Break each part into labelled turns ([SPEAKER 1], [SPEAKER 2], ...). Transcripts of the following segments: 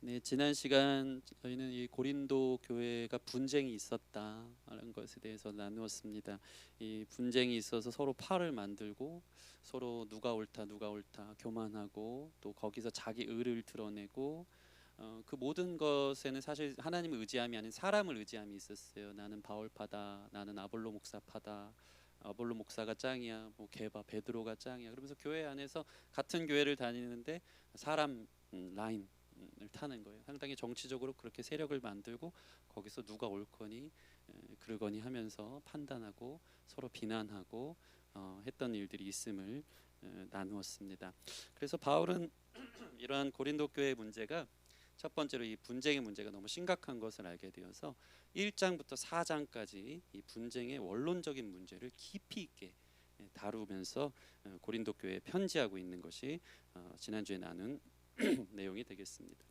[SPEAKER 1] 네, 지난 시간 저희는 이 고린도 교회가 분쟁이 있었다는 것에 대해서 나누었습니다. 이 분쟁이 있어서 서로 팔을 만들고 서로 누가 옳다 교만하고 또 거기서 자기 의를 드러내고 그 모든 것에는 사실 하나님을 의지함이 아닌 사람을 의지함이 있었어요. 나는 바울파다, 나는 아볼로 목사파다. 아볼로 목사가 짱이야, 뭐 게바 베드로가 짱이야. 그러면서 교회 안에서 같은 교회를 다니는데 사람 라인 을 타는 거예요. 상당히 정치적으로 그렇게 세력을 만들고 거기서 누가 옳거니 그르거니 하면서 판단하고 서로 비난하고 했던 일들이 있음을 나누었습니다. 그래서 바울은 이러한 고린도 교회의 문제가 첫 번째로 이 분쟁의 문제가 너무 심각한 것을 알게 되어서 1장부터 4장까지 이 분쟁의 원론적인 문제를 깊이 있게 다루면서 고린도 교회에 편지하고 있는 것이 지난주에 나눈 내용이 되겠습니다.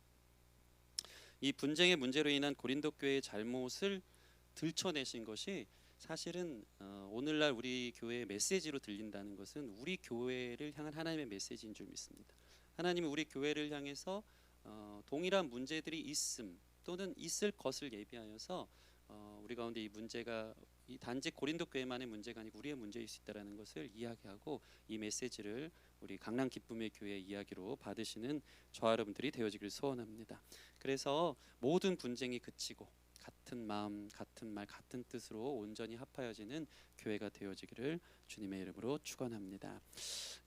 [SPEAKER 1] 이 분쟁의 문제로 인한 고린도 교회의 잘못을 들춰내신 것이 사실은 오늘날 우리 교회의 메시지로 들린다는 것은 우리 교회를 향한 하나님의 메시지인 줄 믿습니다. 하나님은 우리 교회를 향해서 동일한 문제들이 있음 또는 있을 것을 예비하여서 우리 가운데 이 문제가 이 단지 고린도 교회만의 문제가 아니고 우리의 문제일 수 있다는 것을 이야기하고 이 메시지를 우리 강남 기쁨의 교회 이야기로 받으시는 저와 여러분들이 되어지길 소원합니다. 그래서 모든 분쟁이 그치고 같은 마음, 같은 말, 같은 뜻으로 온전히 합하여지는 교회가 되어지기를 주님의 이름으로 축원합니다.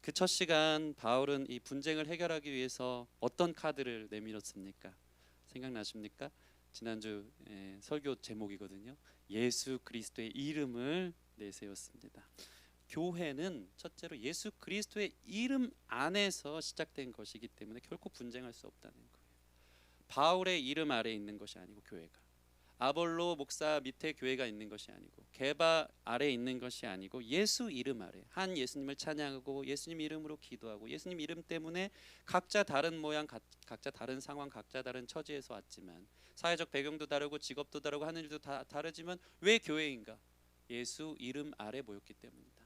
[SPEAKER 1] 그 첫 시간 바울은 이 분쟁을 해결하기 위해서 어떤 카드를 내밀었습니까? 생각나십니까? 지난주 설교 제목이거든요. 예수 그리스도의 이름을 내세웠습니다. 교회는 첫째로 예수 그리스도의 이름 안에서 시작된 것이기 때문에 결코 분쟁할 수 없다는 거예요. 바울의 이름 아래에 있는 것이 아니고 교회가 아볼로 목사 밑에 교회가 있는 것이 아니고 게바 아래에 있는 것이 아니고 예수 이름 아래 한 예수님을 찬양하고 예수님 이름으로 기도하고 예수님 이름 때문에 각자 다른 모양 각자 다른 상황 각자 다른 처지에서 왔지만 사회적 배경도 다르고 직업도 다르고 하는 일도 다 다르지만 왜 교회인가? 예수 이름 아래 모였기 때문이다.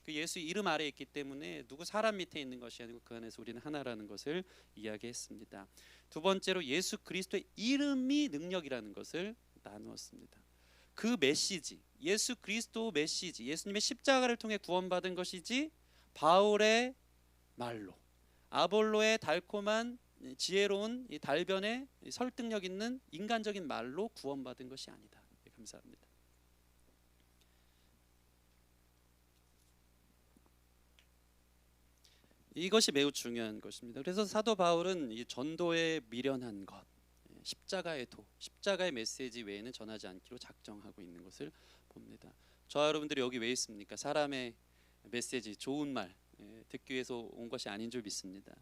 [SPEAKER 1] 그 예수 이름 아래 있기 때문에 누구 사람 밑에 있는 것이 아니고 그 안에서 우리는 하나라는 것을 이야기했습니다. 두 번째로 예수 그리스도의 이름이 능력이라는 것을 나누었습니다. 그 메시지, 예수 그리스도 메시지, 예수님의 십자가를 통해 구원받은 것이지 바울의 말로, 아볼로의 달콤한 지혜로운 이 달변의 설득력 있는 인간적인 말로 구원받은 것이 아니다. 감사합니다. 이것이 매우 중요한 것입니다. 그래서 사도 바울은 이 전도에 미련한 것, 십자가의 도, 십자가의 메시지 외에는 전하지 않기로 작정하고 있는 것을 봅니다. 저와 여러분들이 여기 왜 있습니까? 사람의 메시지, 좋은 말 듣기 위해서 온 것이 아닌 줄 믿습니다.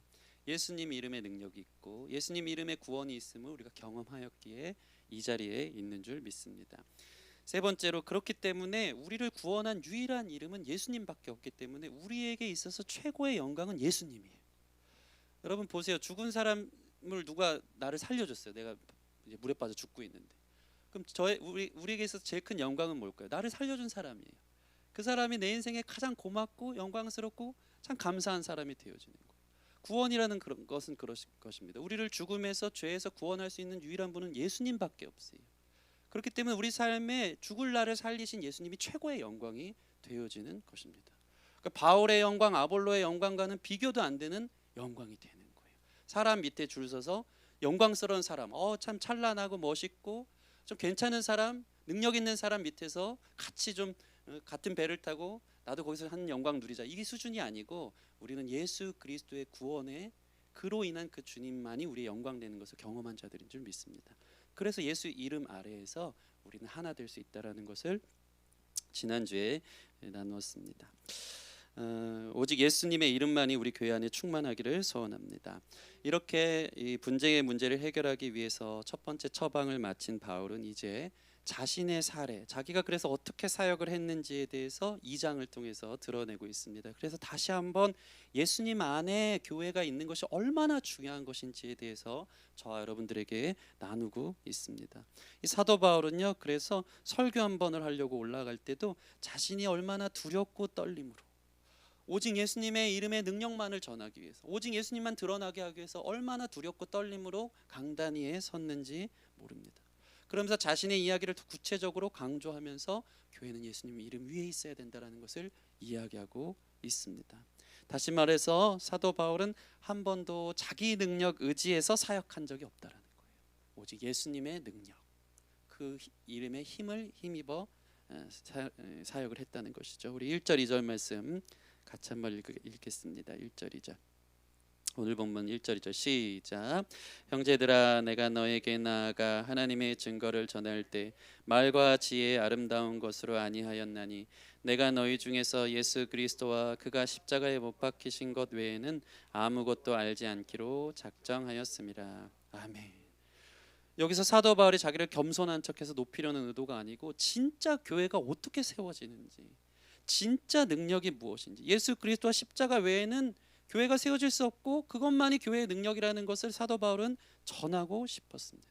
[SPEAKER 1] 예수님 이름의 능력이 있고 예수님 이름의 구원이 있음을 우리가 경험하였기에 이 자리에 있는 줄 믿습니다. 세 번째로 그렇기 때문에 우리를 구원한 유일한 이름은 예수님밖에 없기 때문에 우리에게 있어서 최고의 영광은 예수님이에요. 여러분 보세요. 죽은 사람을 누가 나를 살려줬어요. 내가 이제 물에 빠져 죽고 있는데 그럼 우리에게 있어서 제일 큰 영광은 뭘까요? 나를 살려준 사람이에요. 그 사람이 내 인생에 가장 고맙고 영광스럽고 참 감사한 사람이 되어지는 거예요. 구원이라는 그런 것은 그럴 것입니다. 우리를 죽음에서 죄에서 구원할 수 있는 유일한 분은 예수님밖에 없어요. 그렇기 때문에 우리 삶에 죽을 날을 살리신 예수님이 최고의 영광이 되어지는 것입니다. 그러니까 바울의 영광, 아볼로의 영광과는 비교도 안 되는 영광이 되는 거예요. 사람 밑에 줄 서서 영광스러운 사람, 참 찬란하고 멋있고 좀 괜찮은 사람, 능력 있는 사람 밑에서 같이 좀 같은 배를 타고 나도 거기서 한 영광 누리자. 이게 수준이 아니고 우리는 예수 그리스도의 구원에 그로 인한 그 주님만이 우리의 영광 되는 것을 경험한 자들인 줄 믿습니다. 그래서 예수 이름 아래에서 우리는 하나 될 수 있다라는 것을 지난주에 나누었습니다. 오직 예수님의 이름만이 우리 교회 안에 충만하기를 소원합니다. 이렇게 이 분쟁의 문제를 해결하기 위해서 첫 번째 처방을 마친 바울은 이제 자신의 사례, 자기가 그래서 어떻게 사역을 했는지에 대해서 2장을 통해서 드러내고 있습니다. 그래서 다시 한번 예수님 안에 교회가 있는 것이 얼마나 중요한 것인지에 대해서 저와 여러분들에게 나누고 있습니다. 이 사도 바울은요, 그래서 설교 한 번을 하려고 올라갈 때도 자신이 얼마나 두렵고 떨림으로 오직 예수님의 이름의 능력만을 전하기 위해서, 오직 예수님만 드러나게 하기 위해서 얼마나 두렵고 떨림으로 강단위에 섰는지 모릅니다. 그러면서 자신의 이야기를 더 구체적으로 강조하면서 교회는 예수님 이름 위에 있어야 된다는 것을 이야기하고 있습니다. 다시 말해서 사도 바울은 한 번도 자기 능력 의지에서 사역한 적이 없다라는 거예요. 오직 예수님의 능력, 그 이름의 힘을 힘입어 사역을 했다는 것이죠. 우리 1절 2절 말씀 같이 한번 읽겠습니다. 1절 2절. 오늘 본문 1절 2절 시작. 형제들아 내가 너에게 나아가 하나님의 증거를 전할 때 말과 지혜의 아름다운 것으로 아니하였나니 내가 너희 중에서 예수 그리스도와 그가 십자가에 못 박히신 것 외에는 아무것도 알지 않기로 작정하였음이라. 아멘. 여기서 사도 바울이 자기를 겸손한 척해서 높이려는 의도가 아니고 진짜 교회가 어떻게 세워지는지, 진짜 능력이 무엇인지, 예수 그리스도와 십자가 외에는 교회가 세워질 수 없고 그것만이 교회의 능력이라는 것을 사도 바울은 전하고 싶었습니다.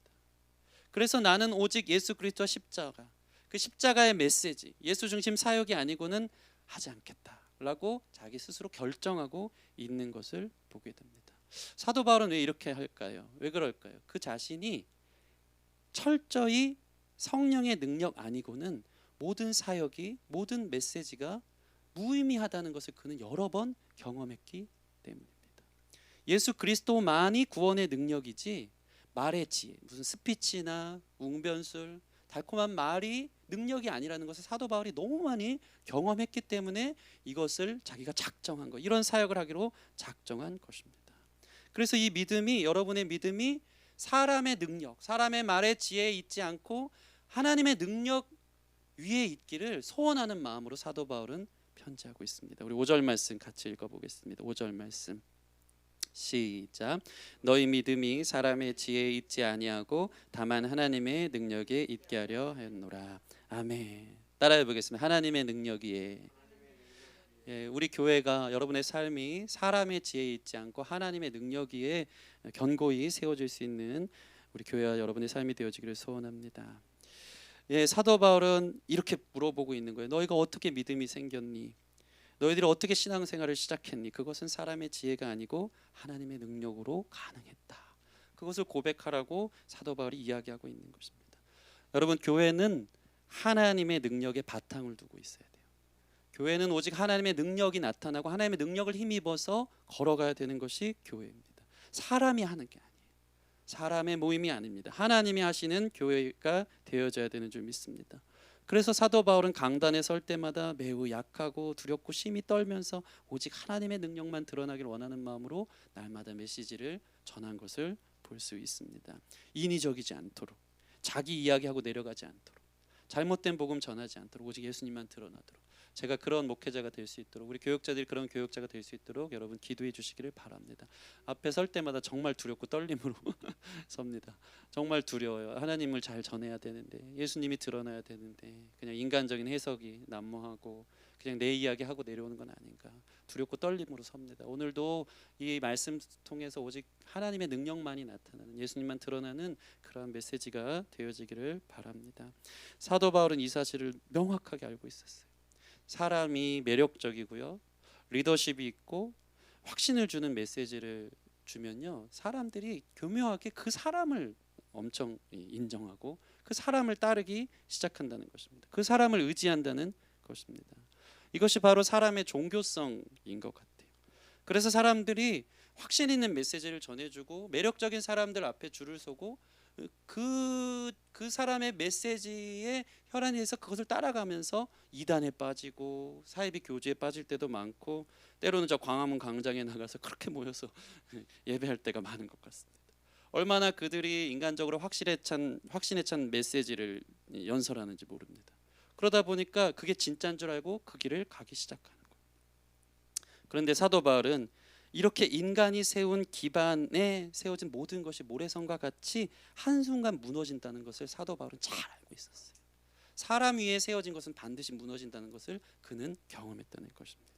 [SPEAKER 1] 그래서 나는 오직 예수 그리스도와 십자가, 그 십자가의 메시지, 예수 중심 사역이 아니고는 하지 않겠다라고 자기 스스로 결정하고 있는 것을 보게 됩니다. 사도 바울은 왜 이렇게 할까요? 왜 그럴까요? 그 자신이 철저히 성령의 능력 아니고는 모든 사역이, 모든 메시지가 무의미하다는 것을 그는 여러 번 경험했기 때문입니다. 예수 그리스도만이 구원의 능력이지 말의 지혜, 무슨 스피치나 웅변술, 달콤한 말이 능력이 아니라는 것을 사도 바울이 너무 많이 경험했기 때문에 이것을 자기가 작정한 것, 이런 사역을 하기로 작정한 것입니다. 그래서 이 믿음이, 여러분의 믿음이 사람의 능력, 사람의 말의 지혜에 있지 않고 하나님의 능력 위에 있기를 소원하는 마음으로 사도 바울은 편지하고 있습니다. 우리 5절 말씀 같이 읽어보겠습니다. 5절 말씀 시작. 너희 믿음이 사람의 지혜에 있지 아니하고 다만 하나님의 능력에 있게 하려 하였노라. 아멘. 따라해 보겠습니다. 하나님의 능력이에. 우리 교회가, 여러분의 삶이 사람의 지혜에 있지 않고 하나님의 능력 위에 견고히 세워질 수 있는 우리 교회와 여러분의 삶이 되어지기를 소원합니다. 사도 바울은 이렇게 물어보고 있는 거예요. 너희가 어떻게 믿음이 생겼니? 너희들이 어떻게 신앙생활을 시작했니? 그것은 사람의 지혜가 아니고 하나님의 능력으로 가능했다. 그것을 고백하라고 사도 바울이 이야기하고 있는 것입니다. 여러분, 교회는 하나님의 능력에 바탕을 두고 있어야 돼요. 교회는 오직 하나님의 능력이 나타나고 하나님의 능력을 힘입어서 걸어가야 되는 것이 교회입니다. 사람이 하는 게 아니에요. 사람의 모임이 아닙니다. 하나님이 하시는 교회가 되어져야 되는 줄 믿습니다. 그래서 사도 바울은 강단에 설 때마다 매우 약하고 두렵고 심히 떨면서 오직 하나님의 능력만 드러나기를 원하는 마음으로 날마다 메시지를 전한 것을 볼 수 있습니다. 인위적이지 않도록, 자기 이야기하고 내려가지 않도록, 잘못된 복음 전하지 않도록 오직 예수님만 드러나도록, 제가 그런 목회자가 될 수 있도록, 우리 교역자들이 그런 교역자가 될 수 있도록 여러분 기도해 주시기를 바랍니다. 앞에 설 때마다 정말 두렵고 떨림으로 섭니다. 정말 두려워요. 하나님을 잘 전해야 되는데, 예수님이 드러나야 되는데 그냥 인간적인 해석이 난무하고 그냥 내 이야기하고 내려오는 건 아닌가, 두렵고 떨림으로 섭니다. 오늘도 이 말씀 통해서 오직 하나님의 능력만이 나타나는, 예수님만 드러나는 그러한 메시지가 되어지기를 바랍니다. 사도 바울은 이 사실을 명확하게 알고 있었어요. 사람이 매력적이고요, 리더십이 있고 확신을 주는 메시지를 주면요, 사람들이 교묘하게 그 사람을 엄청 인정하고 그 사람을 따르기 시작한다는 것입니다. 그 사람을 의지한다는 것입니다. 이것이 바로 사람의 종교성인 것 같아요. 그래서 사람들이 확신 있는 메시지를 전해주고 매력적인 사람들 앞에 줄을 서고 그 사람의 메시지에 혈안이 해서 그것을 따라가면서 이단에 빠지고 사이비 교주에 빠질 때도 많고, 때로는 저 광화문 광장에 나가서 그렇게 모여서 예배할 때가 많은 것 같습니다. 얼마나 그들이 인간적으로 확신에 찬 메시지를 연설하는지 모릅니다. 그러다 보니까 그게 진짜인 줄 알고 그 길을 가기 시작하는 거예요. 그런데 사도 바울은 이렇게 인간이 세운 기반에 세워진 모든 것이 모래성과 같이 한순간 무너진다는 것을 사도 바울은 잘 알고 있었어요. 사람 위에 세워진 것은 반드시 무너진다는 것을 그는 경험했다는 것입니다.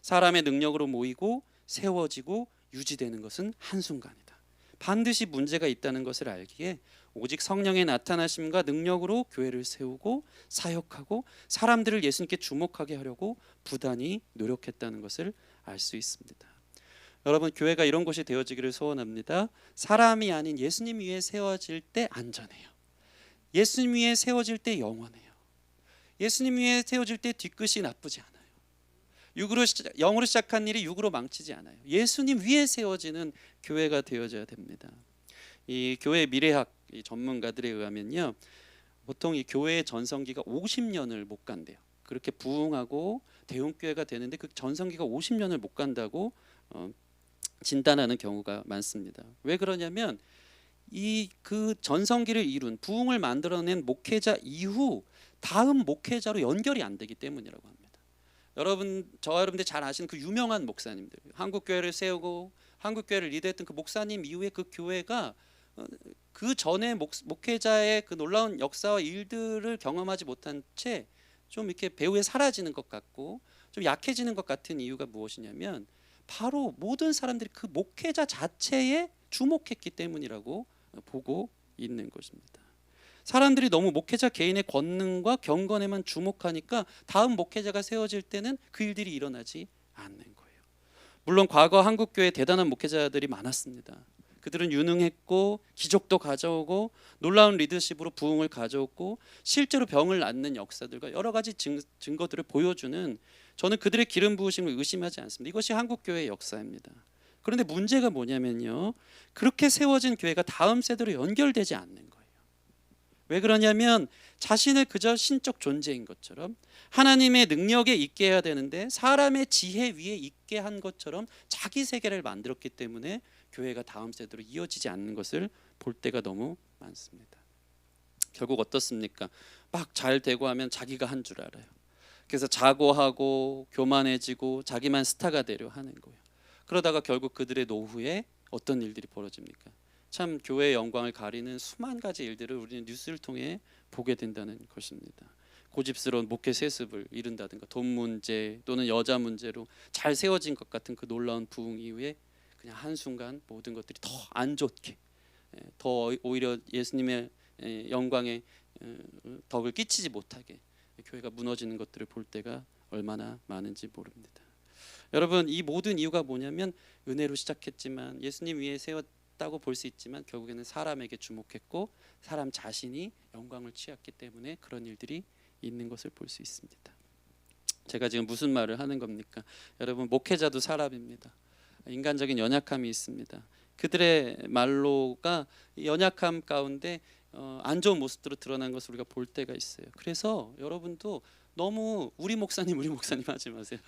[SPEAKER 1] 사람의 능력으로 모이고 세워지고 유지되는 것은 한순간이다. 반드시 문제가 있다는 것을 알기에 오직 성령의 나타나심과 능력으로 교회를 세우고 사역하고 사람들을 예수님께 주목하게 하려고 부단히 노력했다는 것을 알 수 있습니다. 여러분, 교회가 이런 곳이 되어지기를 소원합니다. 사람이 아닌 예수님 위에 세워질 때 안전해요. 예수님 위에 세워질 때 영원해요. 예수님 위에 세워질 때 뒤끝이 나쁘지 않아요. 영으로 시작한 일이 육으로 망치지 않아요. 예수님 위에 세워지는 교회가 되어져야 됩니다. 이 교회 미래학 전문가들에 의하면요, 보통 이 교회의 전성기가 50년을 못 간대요. 그렇게 부흥하고 대형교회가 되는데 그 전성기가 50년을 못 간다고 진단하는 경우가 많습니다. 왜 그러냐면 그 전성기를 이룬 부흥을 만들어낸 목회자 이후 다음 목회자로 연결이 안 되기 때문이라고 합니다. 저와 여러분들 잘 아시는 그 유명한 목사님들, 한국 교회를 세우고 한국 교회를 리드했던 그 목사님 이후에 그 교회가 그 전에 목회자의 그 놀라운 역사와 일들을 경험하지 못한 채 좀 이렇게 배후에 사라지는 것 같고 좀 약해지는 것 같은 이유가 무엇이냐면 바로 모든 사람들이 그 목회자 자체에 주목했기 때문이라고 보고 있는 것입니다. 사람들이 너무 목회자 개인의 권능과 경건에만 주목하니까 다음 목회자가 세워질 때는 그 일들이 일어나지 않는 거예요. 물론 과거 한국 교회에 대단한 목회자들이 많았습니다. 그들은 유능했고 기적도 가져오고 놀라운 리더십으로 부흥을 가져오고 실제로 병을 낫는 역사들과 여러 가지 증거들을 보여주는, 저는 그들의 기름 부으심을 의심하지 않습니다. 이것이 한국 교회의 역사입니다. 그런데 문제가 뭐냐면요, 그렇게 세워진 교회가 다음 세대로 연결되지 않는 거예요. 왜 그러냐면 자신을 그저 신적 존재인 것처럼 하나님의 능력에 있게 해야 되는데 사람의 지혜 위에 있게 한 것처럼 자기 세계를 만들었기 때문에 교회가 다음 세대로 이어지지 않는 것을 볼 때가 너무 많습니다. 결국 어떻습니까? 막 잘 되고 하면 자기가 한 줄 알아요. 그래서 자고하고 교만해지고 자기만 스타가 되려 하는 거예요. 그러다가 결국 그들의 노후에 어떤 일들이 벌어집니까? 참 교회의 영광을 가리는 수만 가지 일들을 우리는 뉴스를 통해 보게 된다는 것입니다. 고집스러운 목회 세습을 이룬다든가 돈 문제 또는 여자 문제로 잘 세워진 것 같은 그 놀라운 부흥 이후에 그냥 한순간 모든 것들이 더 안 좋게, 더 오히려 예수님의 영광에 덕을 끼치지 못하게 교회가 무너지는 것들을 볼 때가 얼마나 많은지 모릅니다. 여러분, 이 모든 이유가 뭐냐면 은혜로 시작했지만 예수님 위에 세웠다고 볼 수 있지만 결국에는 사람에게 주목했고 사람 자신이 영광을 취했기 때문에 그런 일들이 있는 것을 볼 수 있습니다. 제가 지금 무슨 말을 하는 겁니까? 여러분, 목회자도 사람입니다. 인간적인 연약함이 있습니다. 그들의 말로가 연약함 가운데 안 좋은 모습으로 드러난 것을 우리가 볼 때가 있어요. 그래서 여러분도 너무 우리 목사님 하지 마세요.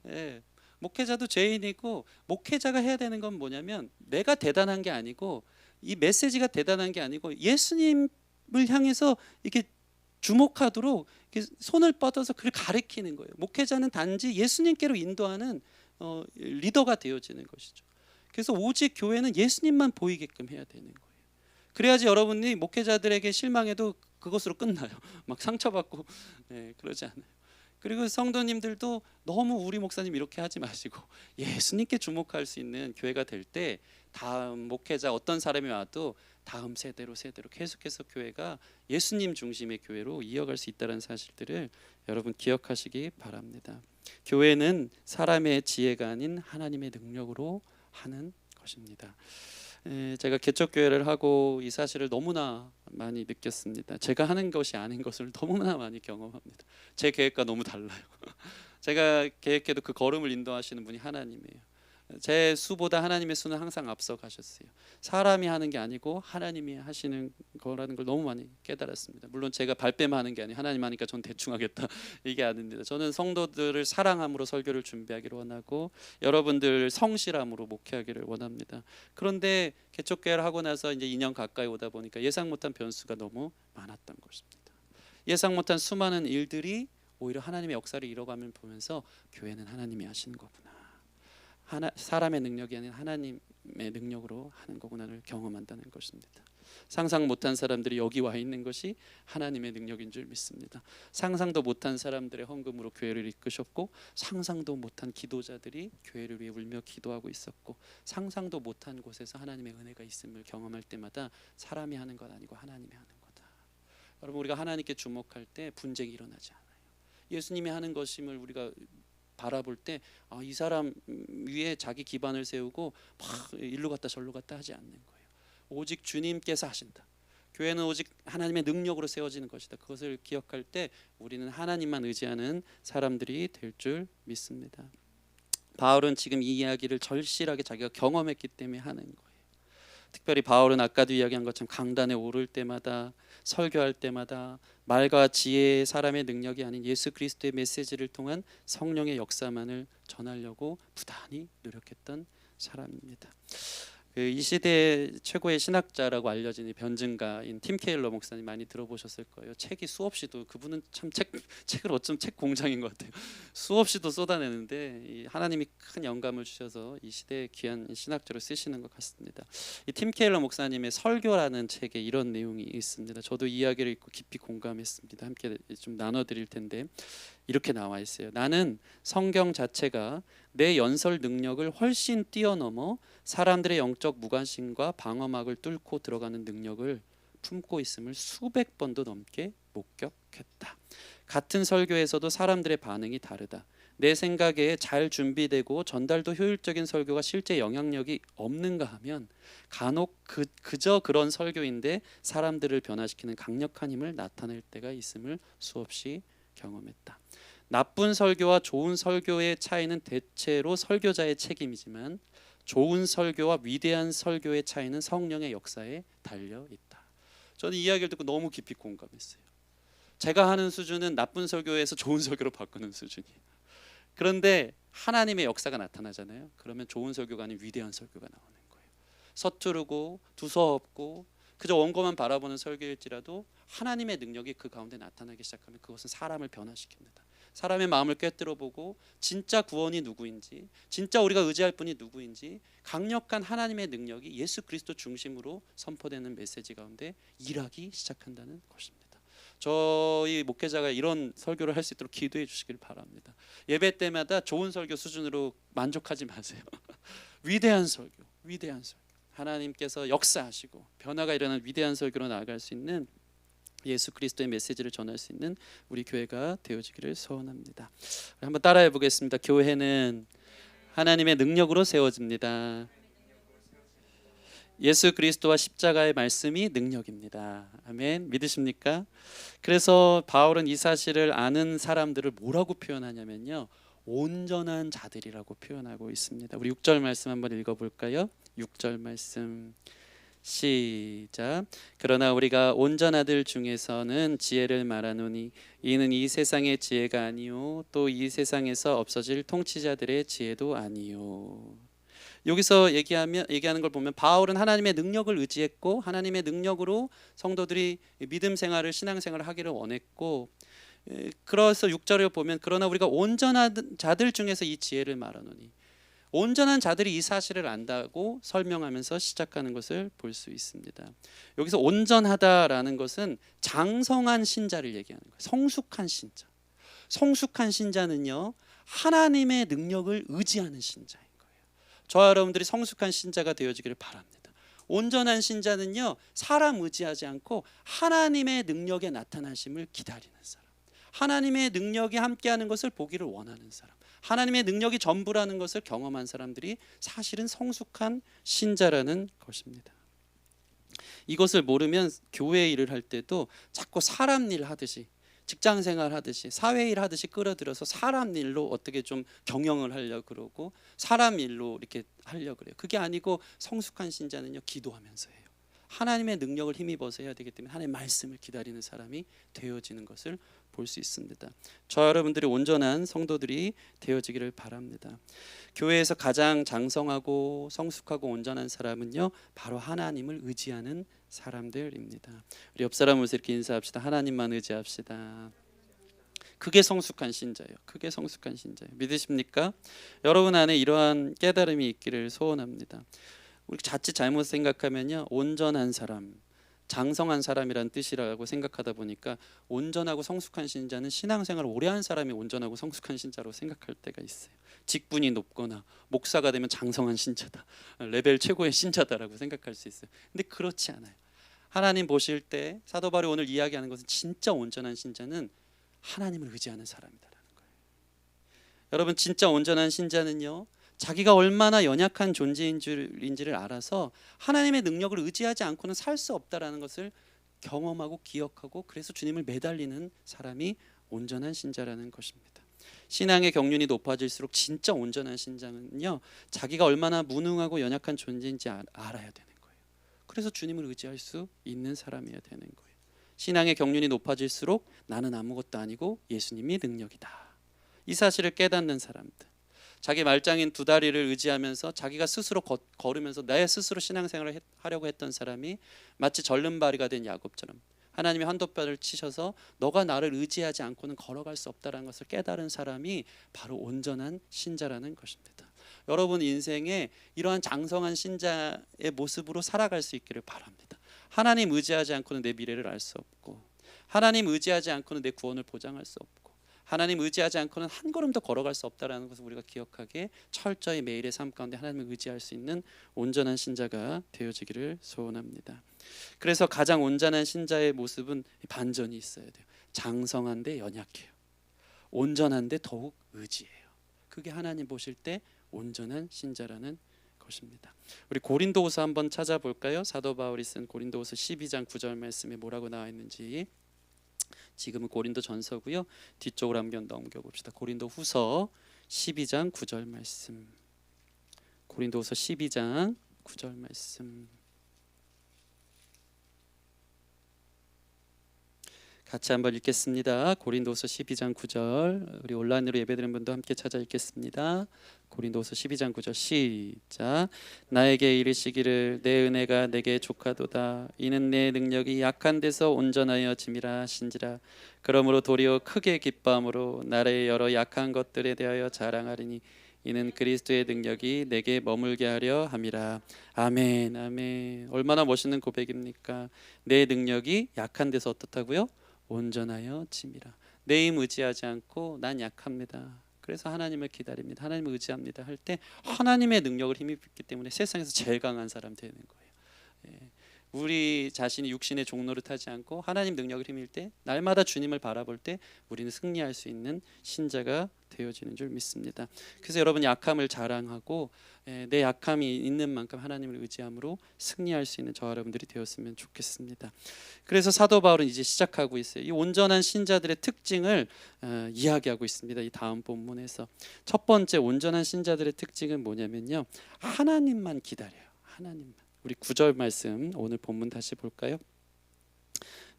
[SPEAKER 1] 예, 목회자도 죄인이고 목회자가 해야 되는 건 뭐냐면 내가 대단한 게 아니고 이 메시지가 대단한 게 아니고 예수님을 향해서 이렇게 주목하도록 이렇게 손을 뻗어서 그를 가리키는 거예요. 목회자는 단지 예수님께로 인도하는 리더가 되어지는 것이죠. 그래서 오직 교회는 예수님만 보이게끔 해야 되는 거예요. 그래야지 여러분이 목회자들에게 실망해도 그것으로 끝나요. 막 상처받고 그러지 않아요. 그리고 성도님들도 너무 우리 목사님 이렇게 하지 마시고 예수님께 주목할 수 있는 교회가 될 때 다음 목회자 어떤 사람이 와도 다음 세대로 계속해서 교회가 예수님 중심의 교회로 이어갈 수 있다는 사실들을 여러분 기억하시기 바랍니다. 교회는 사람의 지혜가 아닌 하나님의 능력으로 하는 것입니다. 제가 개척교회를 하고 이 사실을 너무나 많이 느꼈습니다. 제가 하는 것이 아닌 것을 너무나 많이 경험합니다. 제 계획과 너무 달라요. 제가 계획해도 그 걸음을 인도하시는 분이 하나님이에요. 제 수보다 하나님의 수는 항상 앞서 가셨어요. 사람이 하는 게 아니고 하나님이 하시는 거라는 걸 너무 많이 깨달았습니다. 물론 제가 발뺌하는 게 아니에요. 하나님 하니까 전 대충 하겠다 이게 아닙니다. 저는 성도들을 사랑함으로 설교를 준비하기를 원하고 여러분들 성실함으로 목회하기를 원합니다. 그런데 개척교회를 하고 나서 이제 2년 가까이 오다 보니까 예상 못한 변수가 너무 많았던 것입니다. 예상 못한 수많은 일들이 오히려 하나님의 역사를 이뤄가면 보면서 교회는 하나님이 하시는 거구나, 사람의 능력이 아닌 하나님의 능력으로 하는 거구나를 경험한다는 것입니다. 상상 못한 사람들이 여기 와 있는 것이 하나님의 능력인 줄 믿습니다. 상상도 못한 사람들의 헌금으로 교회를 이끄셨고, 상상도 못한 기도자들이 교회를 위해 울며 기도하고 있었고, 상상도 못한 곳에서 하나님의 은혜가 있음을 경험할 때마다 사람이 하는 것 아니고 하나님이 하는 거다. 여러분, 우리가 하나님께 주목할 때 분쟁이 일어나지 않아요. 예수님이 하는 것임을 우리가 바라볼 때 이 사람 위에 자기 기반을 세우고 막 일로 갔다 절로 갔다 하지 않는 거예요. 오직 주님께서 하신다. 교회는 오직 하나님의 능력으로 세워지는 것이다. 그것을 기억할 때 우리는 하나님만 의지하는 사람들이 될 줄 믿습니다. 바울은 지금 이 이야기를 절실하게 자기가 경험했기 때문에 하는 거예요. 특별히 바울은 아까도 이야기한 것처럼 강단에 오를 때마다, 설교할 때마다 말과 지혜의 사람의 능력이 아닌 예수 그리스도의 메시지를 통한 성령의 역사만을 전하려고 부단히 노력했던 사람입니다. 이 시대 최고의 신학자라고 알려진 변증가인 팀 케일러 목사님 많이 들어보셨을 거예요. 책이 수없이도, 그분은 참 책을 어쩜 책 공장인 것 같아요. 수없이도 쏟아내는데 하나님이 큰 영감을 주셔서 이 시대의 귀한 신학자로 쓰시는 것 같습니다. 이 팀 케일러 목사님의 설교라는 책에 이런 내용이 있습니다. 저도 이 이야기를 읽고 깊이 공감했습니다. 함께 좀 나눠드릴 텐데 이렇게 나와 있어요. 나는 성경 자체가 내 연설 능력을 훨씬 뛰어넘어 사람들의 영적 무관심과 방어막을 뚫고 들어가는 능력을 품고 있음을 수백 번도 넘게 목격했다. 같은 설교에서도 사람들의 반응이 다르다. 내 생각에 잘 준비되고 전달도 효율적인 설교가 실제 영향력이 없는가 하면 간혹 그저 그런 설교인데 사람들을 변화시키는 강력한 힘을 나타낼 때가 있음을 수없이 경험했다. 나쁜 설교와 좋은 설교의 차이는 대체로 설교자의 책임이지만 좋은 설교와 위대한 설교의 차이는 성령의 역사에 달려 있다. 저는 이 이야기를 듣고 너무 깊이 공감했어요. 제가 하는 수준은 나쁜 설교에서 좋은 설교로 바꾸는 수준이에요. 그런데 하나님의 역사가 나타나잖아요. 그러면 좋은 설교가 아닌 위대한 설교가 나오는 거예요. 서투르고 두서없고 그저 원고만 바라보는 설교일지라도 하나님의 능력이 그 가운데 나타나기 시작하면 그것은 사람을 변화시킵니다. 사람의 마음을 꿰뚫어보고 진짜 구원이 누구인지, 진짜 우리가 의지할 분이 누구인지 강력한 하나님의 능력이 예수 그리스도 중심으로 선포되는 메시지 가운데 일하기 시작한다는 것입니다. 저희 목회자가 이런 설교를 할 수 있도록 기도해 주시길 바랍니다. 예배 때마다 좋은 설교 수준으로 만족하지 마세요. 위대한 설교, 위대한 설교, 하나님께서 역사하시고 변화가 일어나는 위대한 설교로 나아갈 수 있는, 예수 그리스도의 메시지를 전할 수 있는 우리 교회가 되어지기를 소원합니다. 한번 따라해 보겠습니다. 교회는 하나님의 능력으로 세워집니다. 예수 그리스도와 십자가의 말씀이 능력입니다. 아멘. 믿으십니까? 그래서 바울은 이 사실을 아는 사람들을 뭐라고 표현하냐면요, 온전한 자들이라고 표현하고 있습니다. 우리 6절 말씀 한번 읽어볼까요? 6절 말씀 시작. 그러나 우리가 온전하들 중에서는 지혜를 말하노니 이는 이 세상의 지혜가 아니요 또 이 세상에서 없어질 통치자들의 지혜도 아니요. 여기서 얘기하는 걸 보면 바울은 하나님의 능력을 의지했고 하나님의 능력으로 성도들이 믿음 생활을, 신앙 생활을 하기를 원했고, 그래서 6절을 보면 그러나 우리가 온전한 자들 중에서 이 지혜를 말하노니, 온전한 자들이 이 사실을 안다고 설명하면서 시작하는 것을 볼 수 있습니다. 여기서 온전하다라는 것은 장성한 신자를 얘기하는 거예요. 성숙한 신자. 성숙한 신자는요, 하나님의 능력을 의지하는 신자인 거예요. 저와 여러분들이 성숙한 신자가 되어지기를 바랍니다. 온전한 신자는요, 사람 의지하지 않고 하나님의 능력의 나타나심을 기다리는 사람, 하나님의 능력이 함께하는 것을 보기를 원하는 사람, 하나님의 능력이 전부라는 것을 경험한 사람들이 사실은 성숙한 신자라는 것입니다. 이것을 모르면 교회 일을 할 때도 자꾸 사람 일 하듯이, 직장 생활 하듯이, 사회 일 하듯이 끌어들여서 사람 일로 어떻게 좀 경영을 하려고 그러고 사람 일로 이렇게 하려고 그래요. 그게 아니고 성숙한 신자는요, 기도하면서 해요. 하나님의 능력을 힘입어서 해야 되기 때문에 하나님의 말씀을 기다리는 사람이 되어지는 것을 볼 수 있습니다. 저 여러분들이 온전한 성도들이 되어지기를 바랍니다. 교회에서 가장 장성하고 성숙하고 온전한 사람은요, 바로 하나님을 의지하는 사람들입니다. 우리 옆 사람을 이렇게 인사합시다. 하나님만 의지합시다. 그게 성숙한 신자예요. 그게 성숙한 신자예요. 믿으십니까? 여러분 안에 이러한 깨달음이 있기를 소원합니다. 우리 자칫 잘못 생각하면요, 온전한 사람, 장성한 사람이란 뜻이라고 생각하다 보니까 온전하고 성숙한 신자는 신앙생활을 오래 한 사람이 온전하고 성숙한 신자로 생각할 때가 있어요. 직분이 높거나 목사가 되면 장성한 신자다, 레벨 최고의 신자다라고 생각할 수 있어요. 근데 그렇지 않아요. 하나님 보실 때 사도 바울이 오늘 이야기하는 것은 진짜 온전한 신자는 하나님을 의지하는 사람이다라는 거예요. 여러분, 진짜 온전한 신자는요, 자기가 얼마나 연약한 존재인지를 알아서 하나님의 능력을 의지하지 않고는 살 수 없다라는 것을 경험하고 기억하고, 그래서 주님을 매달리는 사람이 온전한 신자라는 것입니다. 신앙의 경륜이 높아질수록 진짜 온전한 신자는요, 자기가 얼마나 무능하고 연약한 존재인지 알아야 되는 거예요. 그래서 주님을 의지할 수 있는 사람이어야 되는 거예요. 신앙의 경륜이 높아질수록 나는 아무것도 아니고 예수님이 능력이다, 이 사실을 깨닫는 사람들, 자기 말짱인 두 다리를 의지하면서 자기가 스스로 걸으면서 내 스스로 신앙생활을 하려고 했던 사람이 마치 절름발이가 된 야곱처럼 하나님이 한돛뼈를 치셔서 너가 나를 의지하지 않고는 걸어갈 수 없다는 것을 깨달은 사람이 바로 온전한 신자라는 것입니다. 여러분 인생에 이러한 장성한 신자의 모습으로 살아갈 수 있기를 바랍니다. 하나님 의지하지 않고는 내 미래를 알 수 없고, 하나님 의지하지 않고는 내 구원을 보장할 수 없고, 하나님 의지하지 않고는 한 걸음도 걸어갈 수 없다는 것을 우리가 기억하게 철저히 매일의 삶 가운데 하나님을 의지할 수 있는 온전한 신자가 되어지기를 소원합니다. 그래서 가장 온전한 신자의 모습은 반전이 있어야 돼요. 장성한데 연약해요. 온전한데 더욱 의지해요. 그게 하나님 보실 때 온전한 신자라는 것입니다. 우리 고린도후서 한번 찾아볼까요? 사도 바울이 쓴 고린도후서 12장 9절 말씀에 뭐라고 나와 있는지. 지금은 고린도전서고요. 뒤쪽으로 한번 넘겨봅시다. 고린도후서 12장 9절 말씀. 고린도후서 12장 9절 말씀. 같이 한번 읽겠습니다. 고린도후서 12장 9절. 우리 온라인으로 예배드리는 분도 함께 찾아 읽겠습니다. 고린도후서 12장 9절 시작. 나에게 이르시기를 내 은혜가 내게 족하도다. 이는 내 능력이 약한 데서 온전하여 짐이라 신지라. 그러므로 도리어 크게 기뻐함으로 나의 여러 약한 것들에 대하여 자랑하리니 이는 그리스도의 능력이 내게 머물게 하려 함이라. 아멘, 아멘. 얼마나 멋있는 고백입니까? 내 능력이 약한 데서 어떻다고요? 온전하여 짐이라. 내 힘 의지하지 않고 난 약합니다, 그래서 하나님을 기다립니다, 하나님을 의지합니다 할 때 하나님의 능력을 힘입기 때문에 세상에서 제일 강한 사람 되는 거예요. 우리 자신이 육신의 종노릇 하지 않고 하나님 능력을 힘입을 때, 날마다 주님을 바라볼 때 우리는 승리할 수 있는 신자가 되어지는 줄 믿습니다. 그래서 여러분 약함을 자랑하고 내 약함이 있는 만큼 하나님을 의지함으로 승리할 수 있는 저와 여러분들이 되었으면 좋겠습니다. 그래서 사도 바울은 이제 시작하고 있어요. 이 온전한 신자들의 특징을 이야기하고 있습니다. 이 다음 본문에서 첫 번째 온전한 신자들의 특징은 뭐냐면요, 하나님만 기다려요. 하나님만. 우리 9절 말씀 오늘 본문 다시 볼까요?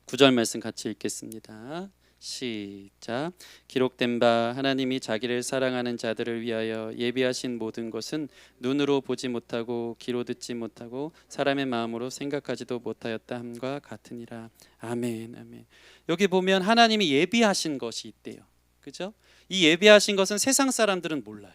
[SPEAKER 1] 9절 말씀 같이 읽겠습니다. 시작. 기록된 바 하나님이 자기를 사랑하는 자들을 위하여 예비하신 모든 것은 눈으로 보지 못하고 귀로 듣지 못하고 사람의 마음으로 생각하지도 못하였다 함과 같으니라. 아멘, 아멘. 여기 보면 하나님이 예비하신 것이 있대요. 그죠? 이 예비하신 것은 세상 사람들은 몰라요.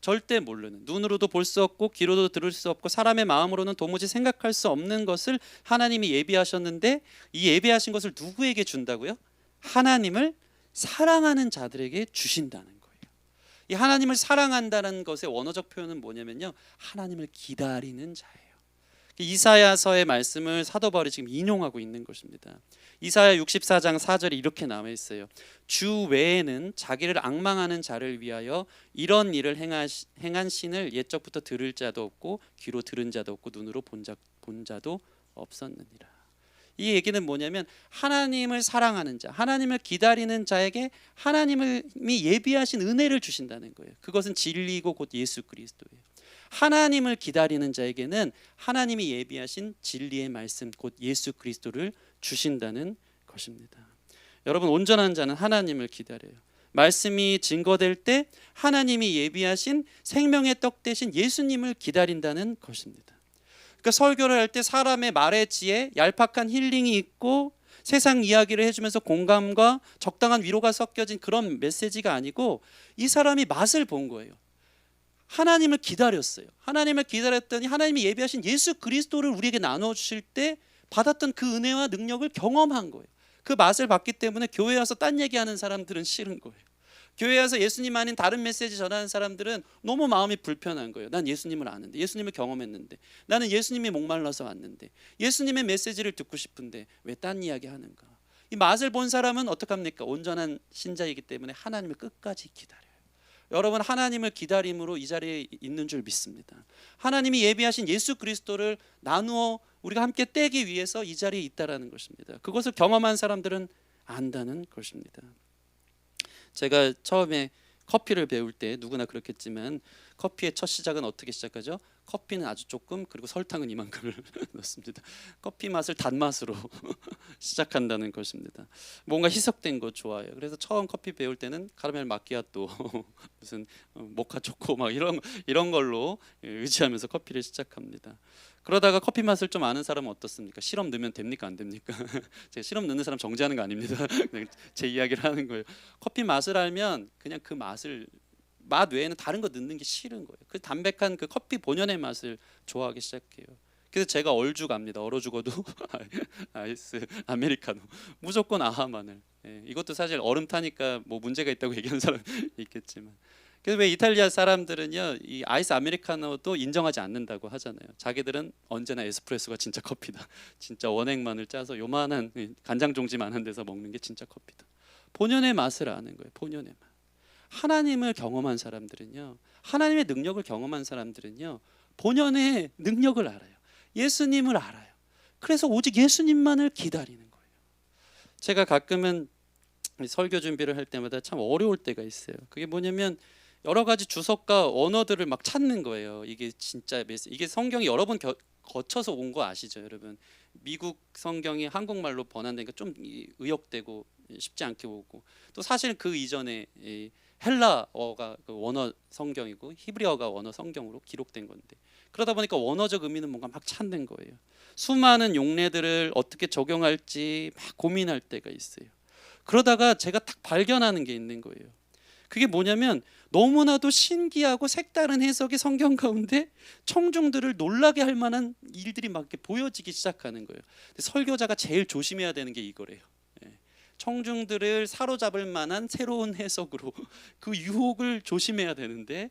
[SPEAKER 1] 절대 모르는, 눈으로도 볼 수 없고 귀로도 들을 수 없고 사람의 마음으로는 도무지 생각할 수 없는 것을 하나님이 예비하셨는데, 이 예비하신 것을 누구에게 준다고요? 하나님을 사랑하는 자들에게 주신다는 거예요. 이 하나님을 사랑한다는 것의 원어적 표현은 뭐냐면요, 하나님을 기다리는 자예요. 이사야서의 말씀을 사도 바울이 지금 인용하고 있는 것입니다. 이사야 64장 4절에 이렇게 나와 있어요. 주 외에는 자기를 앙망하는 자를 위하여 이런 일을 행한 신을 옛적부터 들을 자도 없고 귀로 들은 자도 없고 눈으로 본 자도 없었느니라. 이 얘기는 뭐냐면 하나님을 사랑하는 자, 하나님을 기다리는 자에게 하나님이 예비하신 은혜를 주신다는 거예요. 그것은 진리이고 곧 예수 그리스도예요. 하나님을 기다리는 자에게는 하나님이 예비하신 진리의 말씀 곧 예수 그리스도를 주신다는 것입니다. 여러분, 온전한 자는 하나님을 기다려요. 말씀이 증거될 때 하나님이 예비하신 생명의 떡 대신 예수님을 기다린다는 것입니다. 그러니까 설교를 할 때 사람의 말의 지혜, 얄팍한 힐링이 있고 세상 이야기를 해주면서 공감과 적당한 위로가 섞여진 그런 메시지가 아니고, 이 사람이 맛을 본 거예요. 하나님을 기다렸어요. 하나님을 기다렸더니 하나님이 예비하신 예수 그리스도를 우리에게 나눠주실 때 받았던 그 은혜와 능력을 경험한 거예요. 그 맛을 봤기 때문에 교회 와서 딴 얘기하는 사람들은 싫은 거예요. 교회 와서 예수님 아닌 다른 메시지 전하는 사람들은 너무 마음이 불편한 거예요. 난 예수님을 아는데, 예수님을 경험했는데, 나는 예수님이 목말라서 왔는데, 예수님의 메시지를 듣고 싶은데 왜 딴 이야기 하는가. 이 맛을 본 사람은 어떡합니까? 온전한 신자이기 때문에 하나님을 끝까지 기다려요. 여러분, 하나님을 기다림으로 이 자리에 있는 줄 믿습니다. 하나님이 예비하신 예수 그리스도를 나누어 우리가 함께 떼기 위해서 이 자리에 있다라는 것입니다. 그것을 경험한 사람들은 안다는 것입니다. 제가 처음에 커피를 배울 때 누구나 그렇겠지만 커피의 첫 시작은 어떻게 시작하죠? 커피는 아주 조금, 그리고 설탕은 이만큼을 넣습니다. 커피 맛을 단맛으로 시작한다는 것입니다. 뭔가 희석된 거 좋아해요. 그래서 처음 커피 배울 때는 카라멜 마키아또 무슨 모카 초코 막 이런 걸로 의지하면서 커피를 시작합니다. 그러다가 커피 맛을 좀 아는 사람은 어떻습니까? 시럽 넣으면 됩니까, 안 됩니까? 제가 시럽 넣는 사람 정지하는 거 아닙니다. 제 이야기를 하는 거예요. 커피 맛을 알면 그냥 그 맛 외에는 다른 거 넣는 게 싫은 거예요. 그 담백한 그 커피 본연의 맛을 좋아하기 시작해요. 그래서 제가 얼죽 압니다. 얼어 죽어도 아이스 아메리카노 무조건 아하마늘. 이것도 사실 얼음 타니까 뭐 문제가 있다고 얘기하는 사람 있겠지만, 그래서 왜 이탈리아 사람들은요 이 아이스 아메리카노도 인정하지 않는다고 하잖아요. 자기들은 언제나 에스프레소가 진짜 커피다. 진짜 원액만을 짜서 요만한 간장 종지 많은 데서 먹는 게 진짜 커피다. 본연의 맛을 아는 거예요. 본연의 맛. 하나님을 경험한 사람들은요, 하나님의 능력을 경험한 사람들은요, 본연의 능력을 알아요. 예수님을 알아요. 그래서 오직 예수님만을 기다리는 거예요. 제가 가끔은 설교 준비를 할 때마다 참 어려울 때가 있어요. 그게 뭐냐면 여러 가지 주석과 언어들을 막 찾는 거예요. 이게 진짜 이게 성경이 여러 번 거쳐서 온 거 아시죠, 여러분? 미국 성경이 한국말로 번안되니까 좀 의역되고 쉽지 않게 오고, 또 사실 그 이전에 헬라어가 그 원어 성경이고 히브리어가 원어 성경으로 기록된 건데, 그러다 보니까 원어적 의미는 뭔가 막 찾는 거예요. 수많은 용례들을 어떻게 적용할지 막 고민할 때가 있어요. 그러다가 제가 딱 발견하는 게 있는 거예요. 그게 뭐냐면 너무나도 신기하고 색다른 해석이 성경 가운데 청중들을 놀라게 할 만한 일들이 막 이렇게 보여지기 시작하는 거예요. 설교자가 제일 조심해야 되는 게 이거래요. 청중들을 사로잡을 만한 새로운 해석으로 그 유혹을 조심해야 되는데,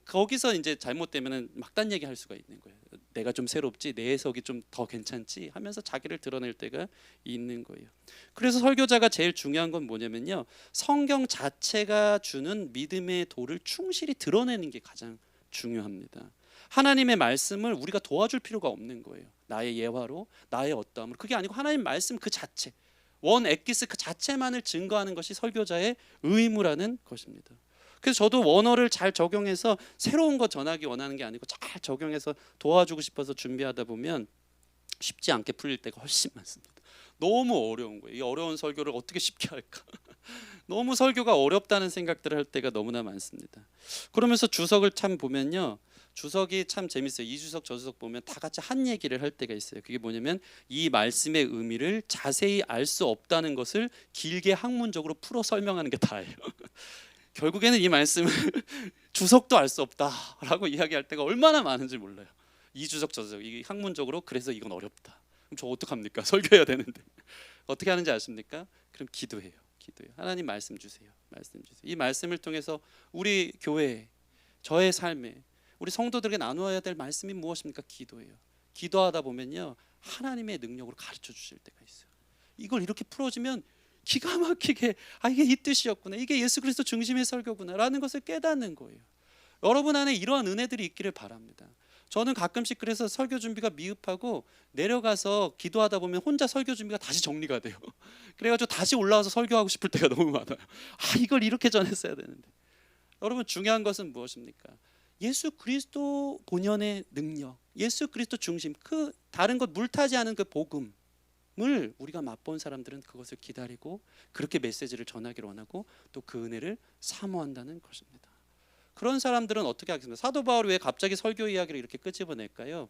[SPEAKER 1] 거기서 이제 잘못되면은 막단 얘기할 수가 있는 거예요. 내가 좀 새롭지, 내 해석이 좀 더 괜찮지 하면서 자기를 드러낼 때가 있는 거예요. 그래서 설교자가 제일 중요한 건 뭐냐면요, 성경 자체가 주는 믿음의 도를 충실히 드러내는 게 가장 중요합니다. 하나님의 말씀을 우리가 도와줄 필요가 없는 거예요. 나의 예화로, 나의 어떠함으로. 그게 아니고 하나님 말씀 그 자체, 원 엑기스 그 자체만을 증거하는 것이 설교자의 의무라는 것입니다. 그래서 저도 원어를 잘 적용해서 새로운 거 전하기 원하는 게 아니고 잘 적용해서 도와주고 싶어서 준비하다 보면 쉽지 않게 풀릴 때가 훨씬 많습니다. 너무 어려운 거예요. 이 어려운 설교를 어떻게 쉽게 할까? 너무 설교가 어렵다는 생각들을 할 때가 너무나 많습니다. 그러면서 주석을 참 보면요, 주석이 참 재밌어요. 이 주석 저 주석 보면 다 같이 한 얘기를 할 때가 있어요. 그게 뭐냐면 이 말씀의 의미를 자세히 알 수 없다는 것을 길게 학문적으로 풀어 설명하는 게 다예요. 결국에는 이 말씀을 주석도 알 수 없다라고 이야기할 때가 얼마나 많은지 몰라요. 이 주석 저 주석, 이 학문적으로 그래서 이건 어렵다. 그럼 저 어떡합니까? 설교해야 되는데 어떻게 하는지 아십니까? 그럼 기도해요. 기도해요. 하나님 말씀 주세요. 말씀 주세요. 이 말씀을 통해서 우리 교회, 저의 삶에 우리 성도들에게 나누어야 될 말씀이 무엇입니까? 기도예요. 기도하다 보면요, 하나님의 능력으로 가르쳐 주실 때가 있어요. 이걸 이렇게 풀어주면 기가 막히게 이게 이 뜻이었구나, 이게 예수 그리스도 중심의 설교구나 라는 것을 깨닫는 거예요. 여러분 안에 이러한 은혜들이 있기를 바랍니다. 저는 가끔씩 그래서 설교 준비가 미흡하고 내려가서 기도하다 보면 혼자 설교 준비가 다시 정리가 돼요. 그래가지고 다시 올라와서 설교하고 싶을 때가 너무 많아요. 이걸 이렇게 전했어야 되는데. 여러분, 중요한 것은 무엇입니까? 예수 그리스도 본연의 능력, 예수 그리스도 중심, 그 다른 것 물타지 않은 그 복음을 우리가 맛본 사람들은 그것을 기다리고 그렇게 메시지를 전하기를 원하고 또 그 은혜를 사모한다는 것입니다. 그런 사람들은 어떻게 하겠습니까? 사도 바울이 왜 갑자기 설교 이야기를 이렇게 끄집어낼까요?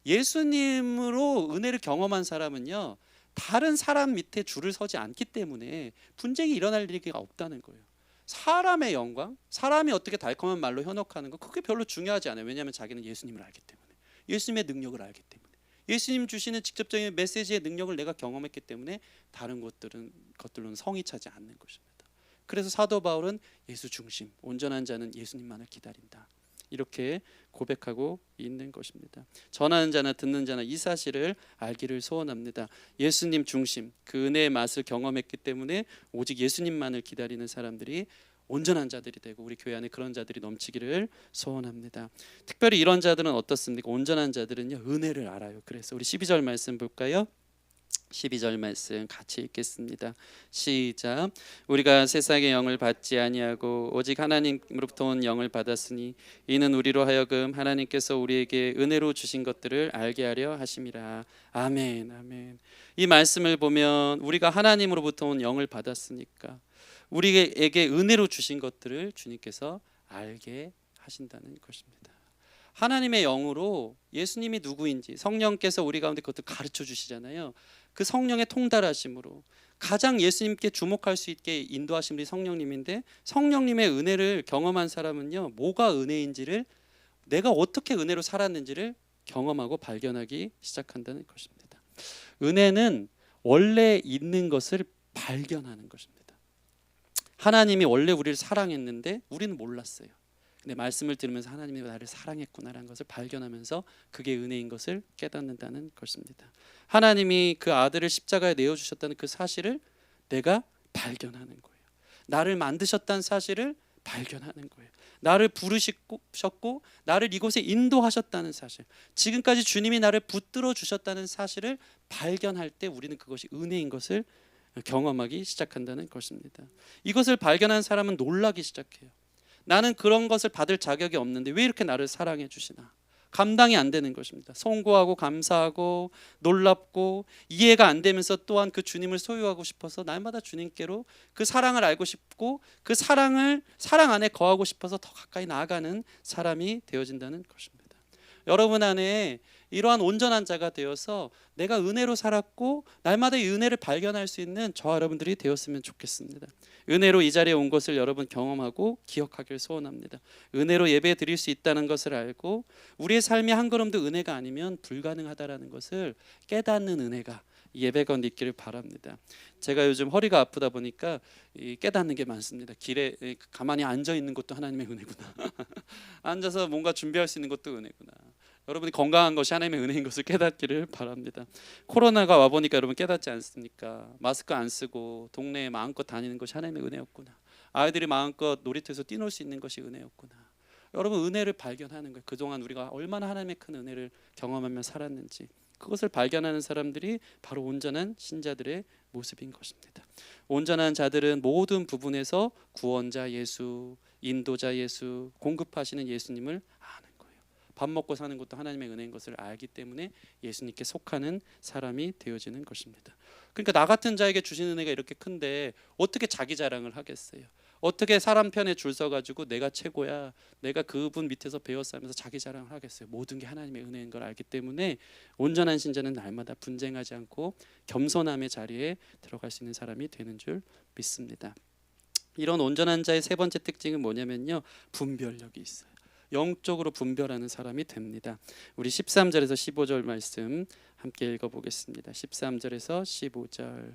[SPEAKER 1] 예수님으로 은혜를 경험한 사람은요, 다른 사람 밑에 줄을 서지 않기 때문에 분쟁이 일어날 리가 없다는 거예요. 사람의 영광, 사람이 어떻게 달콤한 말로 현혹하는 거, 그게 별로 중요하지 않아요. 왜냐하면 자기는 예수님을 알기 때문에, 예수님의 능력을 알기 때문에, 예수님 주시는 직접적인 메시지의 능력을 내가 경험했기 때문에 다른 것들로는 성이 차지 않는 것입니다. 그래서 사도 바울은 예수 중심, 온전한 자는 예수님만을 기다린다, 이렇게 고백하고 있는 것입니다. 전하는 자나 듣는 자나 이 사실을 알기를 소원합니다. 예수님 중심, 그 은혜의 맛을 경험했기 때문에 오직 예수님만을 기다리는 사람들이 온전한 자들이 되고 우리 교회 안에 그런 자들이 넘치기를 소원합니다. 특별히 이런 자들은 어떻습니까? 온전한 자들은요, 은혜를 알아요. 그래서 우리 12절 말씀 볼까요? 12절 말씀 같이 읽겠습니다. 시작. 우리가 세상의 영을 받지 아니하고 오직 하나님으로부터 온 영을 받았으니 이는 우리로 하여금 하나님께서 우리에게 은혜로 주신 것들을 알게 하려 하심이라. 아멘. 아멘. 이 말씀을 보면 우리가 하나님으로부터 온 영을 받았으니까 우리에게 은혜로 주신 것들을 주님께서 알게 하신다는 것입니다. 하나님의 영으로 예수님이 누구인지 성령께서 우리 가운데 그것을 가르쳐 주시잖아요. 그 성령의 통달하심으로 가장 예수님께 주목할 수 있게 인도하신 분이 성령님인데, 성령님의 은혜를 경험한 사람은요, 뭐가 은혜인지를, 내가 어떻게 은혜로 살았는지를 경험하고 발견하기 시작한다는 것입니다. 은혜는 원래 있는 것을 발견하는 것입니다. 하나님이 원래 우리를 사랑했는데 우리는 몰랐어요. 근데 말씀을 들으면서 하나님이 나를 사랑했구나라는 것을 발견하면서 그게 은혜인 것을 깨닫는다는 것입니다. 하나님이 그 아들을 십자가에 내어주셨다는 그 사실을 내가 발견하는 거예요. 나를 만드셨다는 사실을 발견하는 거예요. 나를 부르셨고 나를 이곳에 인도하셨다는 사실, 지금까지 주님이 나를 붙들어 주셨다는 사실을 발견할 때 우리는 그것이 은혜인 것을 경험하기 시작한다는 것입니다. 이것을 발견한 사람은 놀라기 시작해요. 나는 그런 것을 받을 자격이 없는데 왜 이렇게 나를 사랑해 주시나, 감당이 안 되는 것입니다. 송구하고 감사하고 놀랍고 이해가 안 되면서 또한 그 주님을 소유하고 싶어서 날마다 주님께로 그 사랑을 알고 싶고 그 사랑 안에 거하고 싶어서 더 가까이 나아가는 사람이 되어진다는 것입니다. 여러분 안에 이러한 온전한 자가 되어서 내가 은혜로 살았고 날마다 이 은혜를 발견할 수 있는 저와 여러분들이 되었으면 좋겠습니다. 은혜로 이 자리에 온 것을 여러분 경험하고 기억하길 소원합니다. 은혜로 예배 드릴 수 있다는 것을 알고 우리의 삶이 한 걸음도 은혜가 아니면 불가능하다라는 것을 깨닫는 은혜가 예배 가운데 있기를 바랍니다. 제가 요즘 허리가 아프다 보니까 깨닫는 게 많습니다. 길에 가만히 앉아 있는 것도 하나님의 은혜구나. 앉아서 뭔가 준비할 수 있는 것도 은혜구나. 여러분이 건강한 것이 하나님의 은혜인 것을 깨닫기를 바랍니다. 코로나가 와보니까 여러분 깨닫지 않습니까? 마스크 안 쓰고 동네에 마음껏 다니는 것이 하나님의 은혜였구나. 아이들이 마음껏 놀이터에서 뛰놀 수 있는 것이 은혜였구나. 여러분 은혜를 발견하는 거예요. 그동안 우리가 얼마나 하나님의 큰 은혜를 경험하며 살았는지, 그것을 발견하는 사람들이 바로 온전한 신자들의 모습인 것입니다. 온전한 자들은 모든 부분에서 구원자 예수, 인도자 예수, 공급하시는 예수님을 아는 거예요. 밥 먹고 사는 것도 하나님의 은혜인 것을 알기 때문에 예수님께 속하는 사람이 되어지는 것입니다. 그러니까 나 같은 자에게 주신 은혜가 이렇게 큰데 어떻게 자기 자랑을 하겠어요? 어떻게 사람 편에 줄 서가지고 내가 최고야, 내가 그분 밑에서 배웠어 하면서 자기 자랑을 하겠어요? 모든 게 하나님의 은혜인 걸 알기 때문에 온전한 신자는 날마다 분쟁하지 않고 겸손함의 자리에 들어갈 수 있는 사람이 되는 줄 믿습니다. 이런 온전한 자의 세 번째 특징은 뭐냐면요, 분별력이 있어요. 영적으로 분별하는 사람이 됩니다. 우리 13절에서 15절 말씀 함께 읽어보겠습니다. 13절에서 15절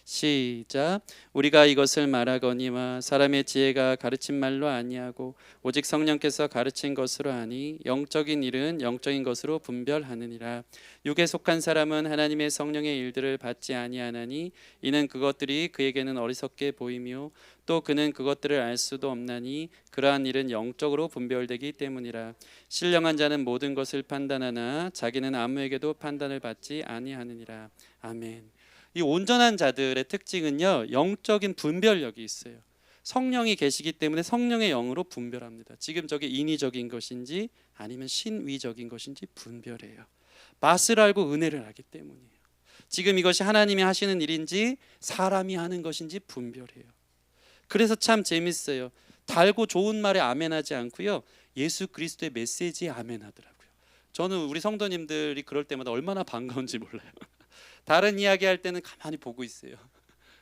[SPEAKER 1] 시작. 우리가 이것을 말하거니와 사람의 지혜가 가르친 말로 아니하고 오직 성령께서 가르친 것으로 하니 영적인 일은 영적인 것으로 분별하느니라. 육에 속한 사람은 하나님의 성령의 일들을 받지 아니하나니 이는 그것들이 그에게는 어리석게 보이며 또 그는 그것들을 알 수도 없나니 그러한 일은 영적으로 분별되기 때문이라. 신령한 자는 모든 것을 판단하나 자기는 아무에게도 판단을 받지 아니하느니라. 아멘. 이 온전한 자들의 특징은요, 영적인 분별력이 있어요. 성령이 계시기 때문에 성령의 영으로 분별합니다. 지금 저게 인위적인 것인지 아니면 신위적인 것인지 분별해요. 맛을 알고 은혜를 알기 때문이에요. 지금 이것이 하나님이 하시는 일인지 사람이 하는 것인지 분별해요. 그래서 참 재밌어요. 달고 좋은 말에 아멘하지 않고요, 예수 그리스도의 메시지에 아멘하더라고요. 저는 우리 성도님들이 그럴 때마다 얼마나 반가운지 몰라요. 다른 이야기 할 때는 가만히 보고 있어요.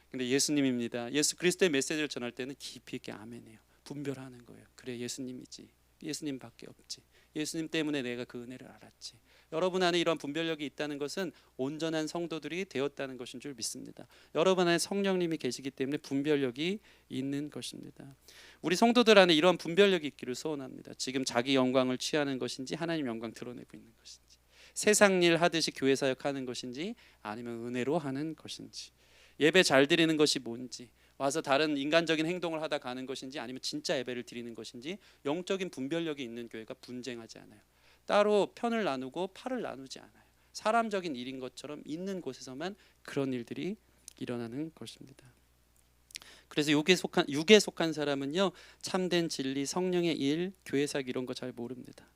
[SPEAKER 1] 근데 예수님입니다, 예수 그리스도의 메시지를 전할 때는 깊이 있게 아멘해요. 분별하는 거예요. 그래, 예수님이지, 예수님밖에 없지, 예수님 때문에 내가 그 은혜를 알았지. 여러분 안에 이런 분별력이 있다는 것은 온전한 성도들이 되었다는 것인 줄 믿습니다. 여러분 안에 성령님이 계시기 때문에 분별력이 있는 것입니다. 우리 성도들 안에 이런 분별력이 있기를 소원합니다. 지금 자기 영광을 취하는 것인지 하나님 영광 드러내고 있는 것인지, 세상 일 하듯이 교회 사역하는 것인지 아니면 은혜로 하는 것인지, 예배 잘 드리는 것이 뭔지, 와서 다른 인간적인 행동을 하다 가는 것인지 아니면 진짜 예배를 드리는 것인지, 영적인 분별력이 있는 교회가 분쟁하지 않아요. 따로 편을 나누고 팔을 나누지 않아요. 사람적인 일인 것처럼 있는 곳에서만 그런 일들이 일어나는 것입니다. 그래서 육에 속한 사람은요, 참된 진리, 성령의 일, 교회 사역 이런 거 잘 모릅니다.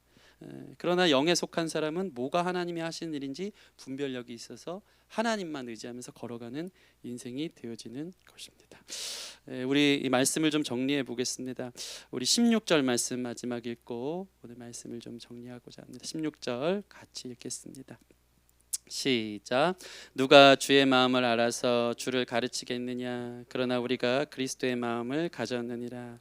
[SPEAKER 1] 그러나 영에 속한 사람은 뭐가 하나님이 하시는 일인지 분별력이 있어서 하나님만 의지하면서 걸어가는 인생이 되어지는 것입니다. 우리 이 말씀을 좀 정리해 보겠습니다. 우리 16절 말씀 마지막 읽고 오늘 말씀을 좀 정리하고자 합니다. 16절 같이 읽겠습니다. 시작. 누가 주의 마음을 알아서 주를 가르치겠느냐? 그러나 우리가 그리스도의 마음을 가졌느니라.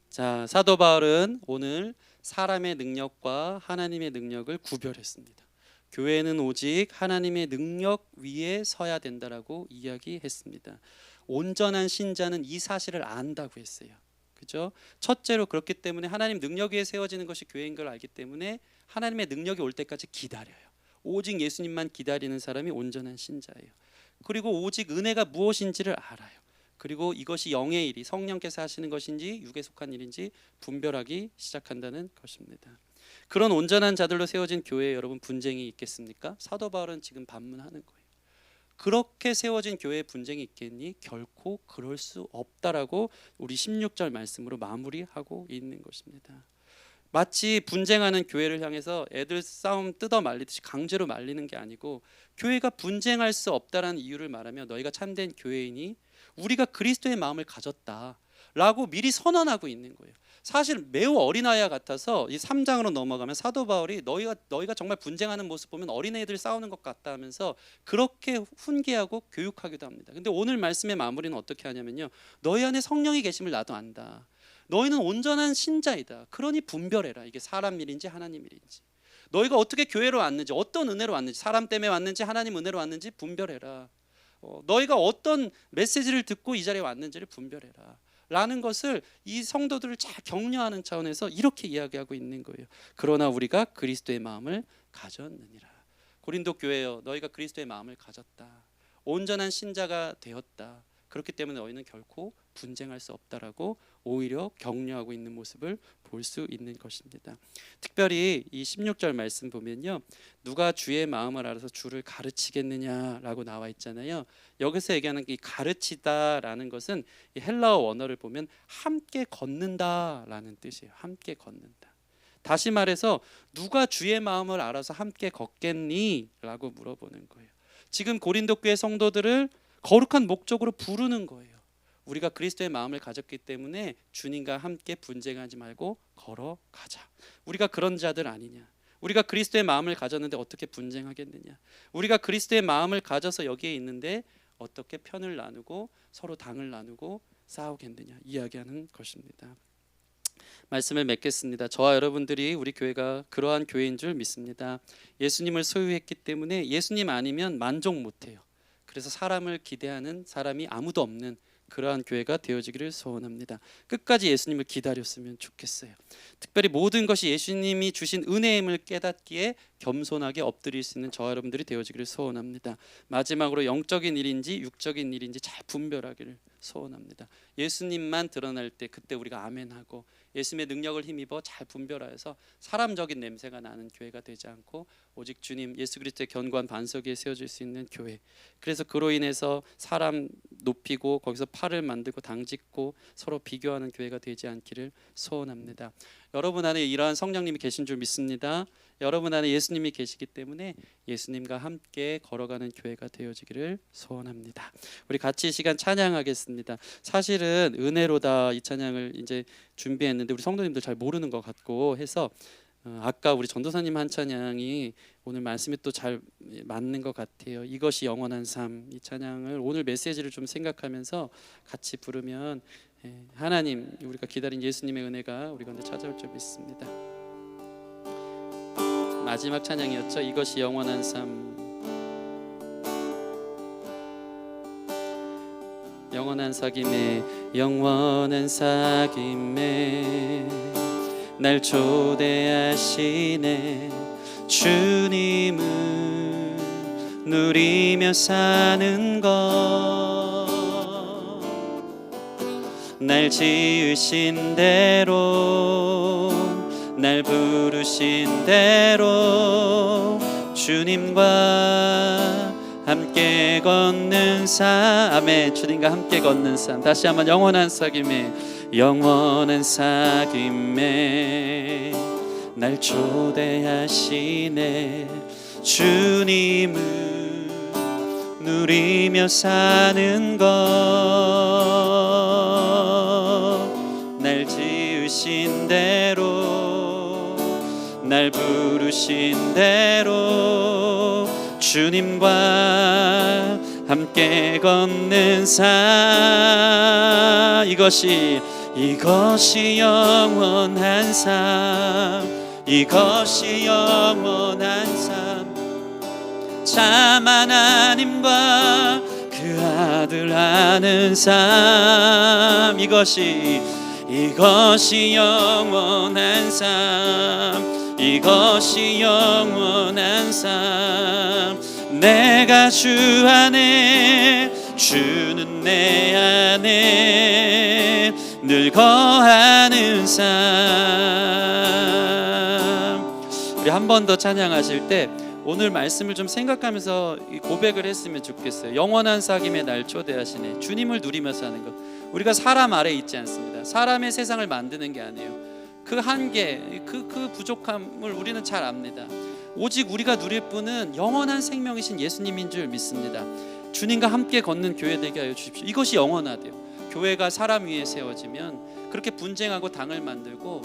[SPEAKER 1] 자, 사도 바울은 오늘 사람의 능력과 하나님의 능력을 구별했습니다. 교회는 오직 하나님의 능력 위에 서야 된다라고 이야기했습니다. 온전한 신자는 이 사실을 안다고 했어요. 그죠? 첫째로 그렇기 때문에 하나님 능력 위에 세워지는 것이 교회인 걸 알기 때문에 하나님의 능력이 올 때까지 기다려요. 오직 예수님만 기다리는 사람이 온전한 신자예요. 그리고 오직 은혜가 무엇인지를 알아요. 그리고 이것이 영의 일이 성령께서 하시는 것인지 육에 속한 일인지 분별하기 시작한다는 것입니다. 그런 온전한 자들로 세워진 교회에 여러분 분쟁이 있겠습니까? 사도 바울은 지금 반문하는 거예요. 그렇게 세워진 교회에 분쟁이 있겠니? 결코 그럴 수 없다라고 우리 16절 말씀으로 마무리하고 있는 것입니다. 마치 분쟁하는 교회를 향해서 애들 싸움 뜯어 말리듯이 강제로 말리는 게 아니고, 교회가 분쟁할 수 없다라는 이유를 말하며 너희가 참된 교회이니 우리가 그리스도의 마음을 가졌다라고 미리 선언하고 있는 거예요. 사실 매우 어린아이와 같아서 이 3장으로 넘어가면 사도 바울이 너희가 정말 분쟁하는 모습 보면 어린애들 싸우는 것 같다 하면서 그렇게 훈계하고 교육하기도 합니다. 근데 오늘 말씀의 마무리는 어떻게 하냐면요, 너희 안에 성령이 계심을 나도 안다. 너희는 온전한 신자이다. 그러니 분별해라. 이게 사람 일인지 하나님 일인지, 너희가 어떻게 교회로 왔는지, 어떤 은혜로 왔는지, 사람 때문에 왔는지 하나님 은혜로 왔는지 분별해라. 너희가 어떤 메시지를 듣고 이 자리에 왔는지를 분별해라 라는 것을 이 성도들을 잘 격려하는 차원에서 이렇게 이야기하고 있는 거예요. 그러나 우리가 그리스도의 마음을 가졌느니라. 고린도 교회여, 너희가 그리스도의 마음을 가졌다. 온전한 신자가 되었다. 그렇기 때문에 너희는 결코 분쟁할 수 없다라고 오히려 격려하고 있는 모습을 볼 수 있는 것입니다. 특별히 이 16절 말씀 보면요, 누가 주의 마음을 알아서 주를 가르치겠느냐라고 나와 있잖아요. 여기서 얘기하는 이 가르치다라는 것은 이 헬라어 원어를 보면 함께 걷는다라는 뜻이에요. 함께 걷는다. 다시 말해서 누가 주의 마음을 알아서 함께 걷겠니? 라고 물어보는 거예요. 지금 고린도 교회 성도들을 거룩한 목적으로 부르는 거예요. 우리가 그리스도의 마음을 가졌기 때문에 주님과 함께 분쟁하지 말고 걸어가자. 우리가 그런 자들 아니냐? 우리가 그리스도의 마음을 가졌는데 어떻게 분쟁하겠느냐? 우리가 그리스도의 마음을 가져서 여기에 있는데 어떻게 편을 나누고 서로 당을 나누고 싸우겠느냐? 이야기하는 것입니다. 말씀을 맺겠습니다. 저와 여러분들이 우리 교회가 그러한 교회인 줄 믿습니다. 예수님을 소유했기 때문에 예수님 아니면 만족 못해요. 그래서 사람을 기대하는 사람이 아무도 없는 그러한 교회가 되어지기를 소원합니다. 끝까지 예수님을 기다렸으면 좋겠어요. 특별히 모든 것이 예수님이 주신 은혜임을 깨닫기에 겸손하게 엎드릴 수 있는 저와 여러분들이 되어지기를 소원합니다. 마지막으로 영적인 일인지 육적인 일인지 잘 분별하기를 소원합니다. 예수님만 드러날 때 그때 우리가 아멘하고 예수님의 능력을 힘입어 잘 분별하여서 사람적인 냄새가 나는 교회가 되지 않고 오직 주님 예수 그리스도의 견고한 반석 위에 세워질 수 있는 교회. 그래서 그로 인해서 사람 높이고 거기서 팔을 만들고 당짓고 서로 비교하는 교회가 되지 않기를 소원합니다. 여러분 안에 이러한 성령님이 계신 줄 믿습니다. 여러분 안에 예수님이 계시기 때문에 예수님과 함께 걸어가는 교회가 되어지기를 소원합니다. 우리 같이 이 시간 찬양하겠습니다. 사실은 은혜로다 이 찬양을 이제 준비했는데 우리 성도님들 잘 모르는 것 같고 해서 아까 우리 전도사님 한 찬양이 오늘 말씀에 또 잘 맞는 것 같아요. 이것이 영원한 삶, 이 찬양을 오늘 메시지를 좀 생각하면서 같이 부르면 하나님 우리가 기다린 예수님의 은혜가 우리 가운데 찾아올 줄 믿습니다. 마지막 찬양이었죠. 이것이 영원한 삶. 영원한 사귐에 영원한 사귐에 날 초대하시네. 주님을 누리며 사는 것, 날 지으신 대로 날 부르신 대로 주님과 함께 걷는 삶. 아멘. 주님과 함께 걷는 삶. 다시 한번 영원한 사귐에 영원한 사귐에 날 초대하시네. 주님을 누리며 사는 것, 날 지으신 대로 날 부르신 대로 주님과 함께 걷는 삶. 이것이 영원한 삶. 이것이 영원한 삶. 참 하나님과 그 아들 아는 삶. 이것이 영원한 삶. 이것이 영원한 삶. 내가 주 안에 주는 내 안에 늘 거하는 삶. 우리 한 번 더 찬양하실 때 오늘 말씀을 좀 생각하면서 고백을 했으면 좋겠어요. 영원한 사귐에 날 초대하시네. 주님을 누리며 사는 것. 우리가 사람 아래 있지 않습니다. 사람의 세상을 만드는 게 아니에요. 그 한계, 그 부족함을 우리는 잘 압니다. 오직 우리가 누릴 분은 영원한 생명이신 예수님인 줄 믿습니다. 주님과 함께 걷는 교회 되게 하여 주십시오. 이것이 영원하대요. 교회가 사람 위에 세워지면 그렇게 분쟁하고 당을 만들고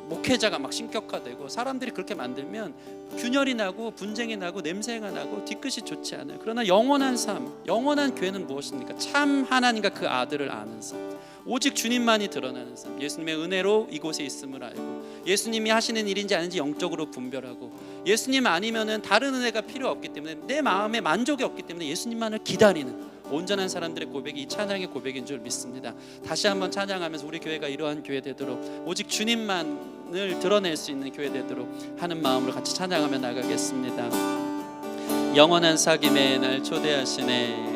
[SPEAKER 1] 목회자가 막 신격화되고 사람들이 그렇게 만들면 균열이 나고 분쟁이 나고 냄새가 나고 뒤끝이 좋지 않아요. 그러나 영원한 삶, 영원한 교회는 무엇입니까? 참 하나님과 그 아들을 아는 삶. 오직 주님만이 드러나는 삶. 예수님의 은혜로 이곳에 있음을 알고 예수님이 하시는 일인지 아닌지 영적으로 분별하고 예수님 아니면은 다른 은혜가 필요 없기 때문에 내 마음에 만족이 없기 때문에 예수님만을 기다리는 온전한 사람들의 고백이 이 찬양의 고백인 줄 믿습니다. 다시 한번 찬양하면서 우리 교회가 이러한 교회 되도록 오직 주님만을 드러낼 수 있는 교회 되도록 하는 마음으로 같이 찬양하며 나가겠습니다. 영원한 사귐에 날 초대하시네.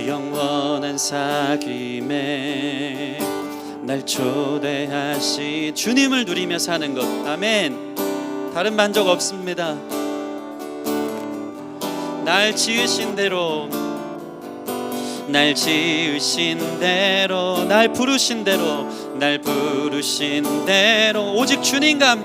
[SPEAKER 1] 영원한 사귐에 날 초대하시. 주님을 누리며 사는 것. 아멘. 다른 만족 없습니다. 날 지으신 대로 날 지으신 대로 날 부르신 대로 날 부르신 대로 오직 주님과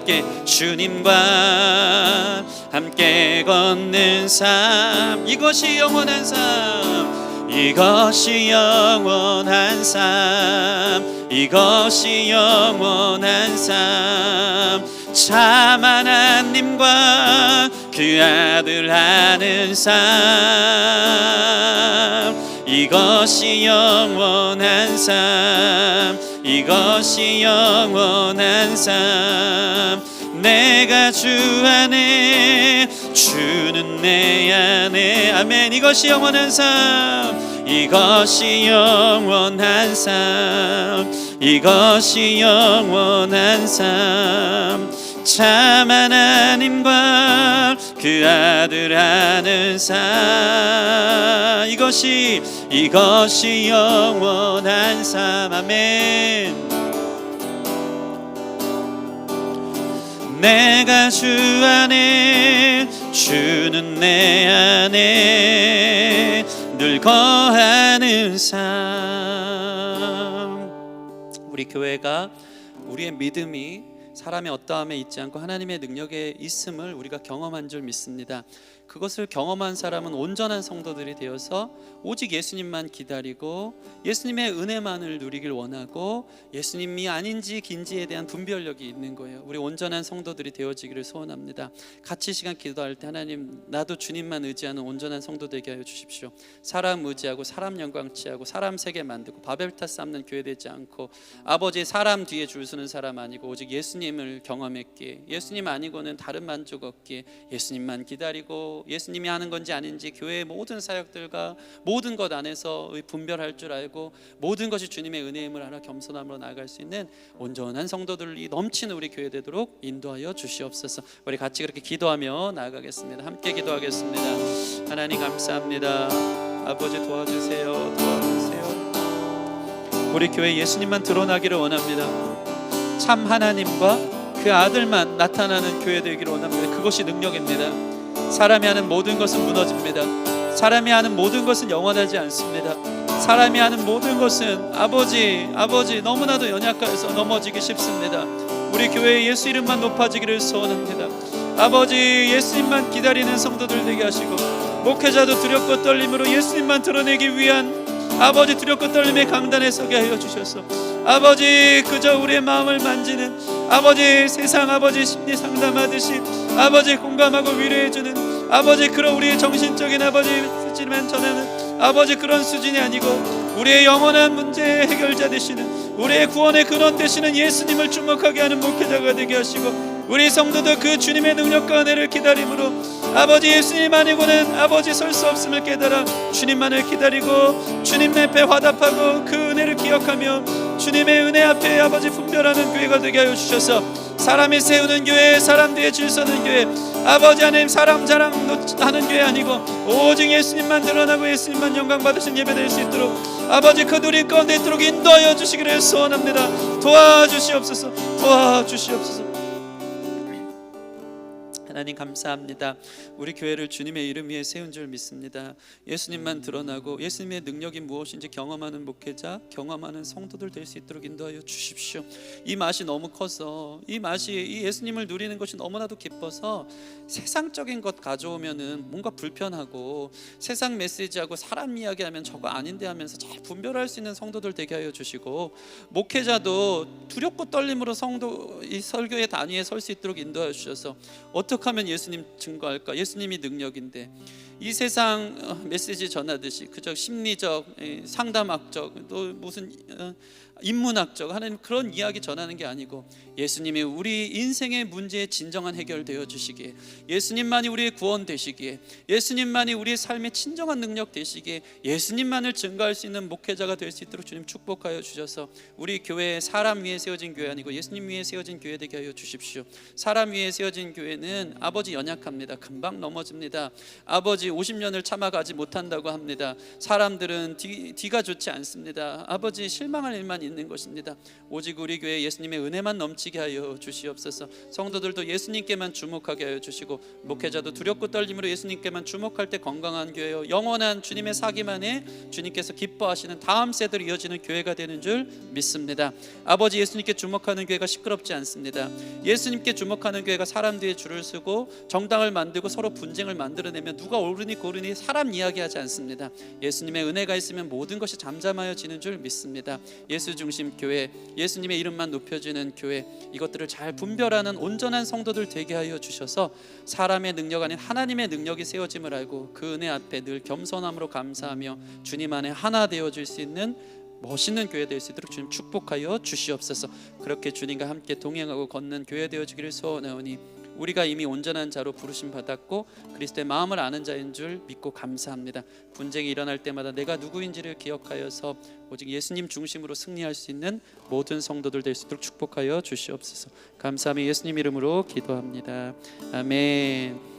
[SPEAKER 1] 함께 걷는 삶. 이것이 영원한 삶. 이것이 영원한 삶. 이것이 영원한 삶. 참 하나님과 그 아들 아는 삶. 이것이 영원한 삶. 이것이 영원한 삶. 내가 주 안에 주는 내 안에. 아멘. 이것이 영원한 삶. 이것이 영원한 삶. 이것이 영원한 삶. 참 하나님과 그 아들 아는 삶. 이것이 영원한 삶. 아멘. 내가 주 안에 주는 내 안에 늘 거하는 삶. 우리 교회가 우리의 믿음이 사람의 어떠함에 있지 않고 하나님의 능력에 있음을 우리가 경험한 줄 믿습니다. 그것을 경험한 사람은 온전한 성도들이 되어서 오직 예수님만 기다리고 예수님의 은혜만을 누리길 원하고 예수님이 아닌지 긴지에 대한 분별력이 있는 거예요. 우리 온전한 성도들이 되어지기를 소원합니다. 같이 시간 기도할 때 하나님, 나도 주님만 의지하는 온전한 성도 되게 하여 주십시오. 사람 의지하고 사람 영광치하고 사람 세계 만들고 바벨탑 쌓는 교회 되지 않고 아버지 사람 뒤에 줄 서는 사람 아니고 오직 예수님을 경험했기에 예수님 아니고는 다른 만족 없기에 예수님만 기다리고 예수님이 하는 건지 아닌지 교회의 모든 사역들과 모든 것 안에서 분별할 줄 알고 모든 것이 주님의 은혜임을 알아 겸손함으로 나아갈 수 있는 온전한 성도들이 넘치는 우리 교회 되도록 인도하여 주시옵소서. 우리 같이 그렇게 기도하며 나아가겠습니다. 함께 기도하겠습니다. 하나님 감사합니다. 아버지 도와주세요. 우리 교회 예수님만 드러나기를 원합니다. 참 하나님과 그 아들만 나타나는 교회 되기를 원합니다. 그것이 능력입니다. 사람이 하는 모든 것은 무너집니다. 사람이 하는 모든 것은 영원하지 않습니다. 사람이 하는 모든 것은 아버지 너무나도 연약해서 넘어지기 쉽습니다. 우리 교회의 예수 이름만 높아지기를 소원합니다. 아버지 예수님만 기다리는 성도들 되게 하시고 목회자도 두렵고 떨림으로 예수님만 드러내기 위한 아버지 두렵고 떨림의 강단에 서게 하여 주셔서 아버지 그저 우리의 마음을 만지는 아버지 세상 아버지 심리 상담하듯이 아버지 공감하고 위로해주는 아버지 그런 우리의 정신적인 아버지 수준만 전하는 아버지 그런 수준이 아니고 우리의 영원한 문제 해결자 되시는 우리의 구원의 근원 되시는 예수님을 주목하게 하는 목회자가 되게 하시고 우리 성도도 그 주님의 능력과 은혜를 기다림으로 아버지 예수님 아니고는 아버지 설 수 없음을 깨달아 주님만을 기다리고 주님 앞에 화답하고 그 은혜를 기억하며 주님의 은혜 앞에 아버지 분별하는 교회가 되게 하여 주셔서 사람이 세우는 교회 사람 뒤에 줄 서는 교회 아버지 하나님 사람 자랑하는 교회 아니고 오직 예수님만 드러나고 예수님만 영광 받으신 예배 될 수 있도록 아버지 그 누린 가운데 있도록 인도하여 주시기를 소원합니다. 도와주시옵소서. 하나님 감사합니다. 우리 교회를 주님의 이름 위에 세운 줄 믿습니다. 예수님만 드러나고 예수님의 능력이 무엇인지 경험하는 목회자, 경험하는 성도들 될 수 있도록 인도하여 주십시오. 이 맛이 너무 커서 이 예수님을 누리는 것이 너무나도 기뻐서 세상적인 것 가져오면은 뭔가 불편하고 세상 메시지하고 사람 이야기하면 저거 아닌데 하면서 잘 분별할 수 있는 성도들 되게 하여 주시고 목회자도 두렵고 떨림으로 이 설교의 단위에 설 수 있도록 인도하여 주셔서 어떻게 하면 예수님 증거할까? 예수님이 능력인데 이 세상 메시지 전하듯이 그저 심리적, 상담학적, 또 무슨 인문학적 하는 그런 이야기 전하는 게 아니고 예수님이 우리 인생의 문제의 진정한 해결되어 주시기에 예수님만이 우리의 구원 되시기에 예수님만이 우리의 삶의 진정한 능력 되시기에 예수님만을 증거할 수 있는 목회자가 될 수 있도록 주님 축복하여 주셔서 우리 교회 사람 위에 세워진 교회 아니고 예수님 위에 세워진 교회 되게 하여 주십시오. 사람 위에 세워진 교회는 아버지 연약합니다. 금방 넘어집니다. 아버지 50년을 참아가지 못한다고 합니다. 사람들은 뒤가 좋지 않습니다. 아버지 실망할 일만 있는 것입니다. 오직 우리 교회 예수님의 은혜만 넘치게 하여 주시옵소서. 성도들도 예수님께만 주목하게 하여 주시고 목회자도 두렵고 떨림으로 예수님께만 주목할 때 건강한 교회요 영원한 주님의 사기만에 주님께서 기뻐하시는 다음 세대로 이어지는 교회가 되는 줄 믿습니다. 아버지 예수님께 주목하는 교회가 시끄럽지 않습니다. 예수님께 주목하는 교회가 사람 뒤에 줄을 서고 정당을 만들고 서로 분쟁을 만들어내면 누가 옳으니 고르니 사람 이야기하지 않습니다. 예수님의 은혜가 있으면 모든 것이 잠잠하여지는 줄 믿습니다. 예수 중심 교회, 예수님의 이름만 높여주는 교회, 이것들을 잘 분별하는 온전한 성도들 되게 하여 주셔서 사람의 능력 아닌 하나님의 능력이 세워짐을 알고 그 은혜 앞에 늘 겸손함으로 감사하며 주님 안에 하나 되어줄 수 있는 멋있는 교회 될 수 있도록 주님 축복하여 주시옵소서. 그렇게 주님과 함께 동행하고 걷는 교회 되어주기를 소원하오니 우리가 이미 온전한 자로 부르심 받았고 그리스도의 마음을 아는 자인 줄 믿고 감사합니다. 분쟁이 일어날 때마다 내가 누구인지를 기억하여서 오직 예수님 중심으로 승리할 수 있는 모든 성도들 될 수 있도록 축복하여 주시옵소서. 감사하며 예수님 이름으로 기도합니다. 아멘.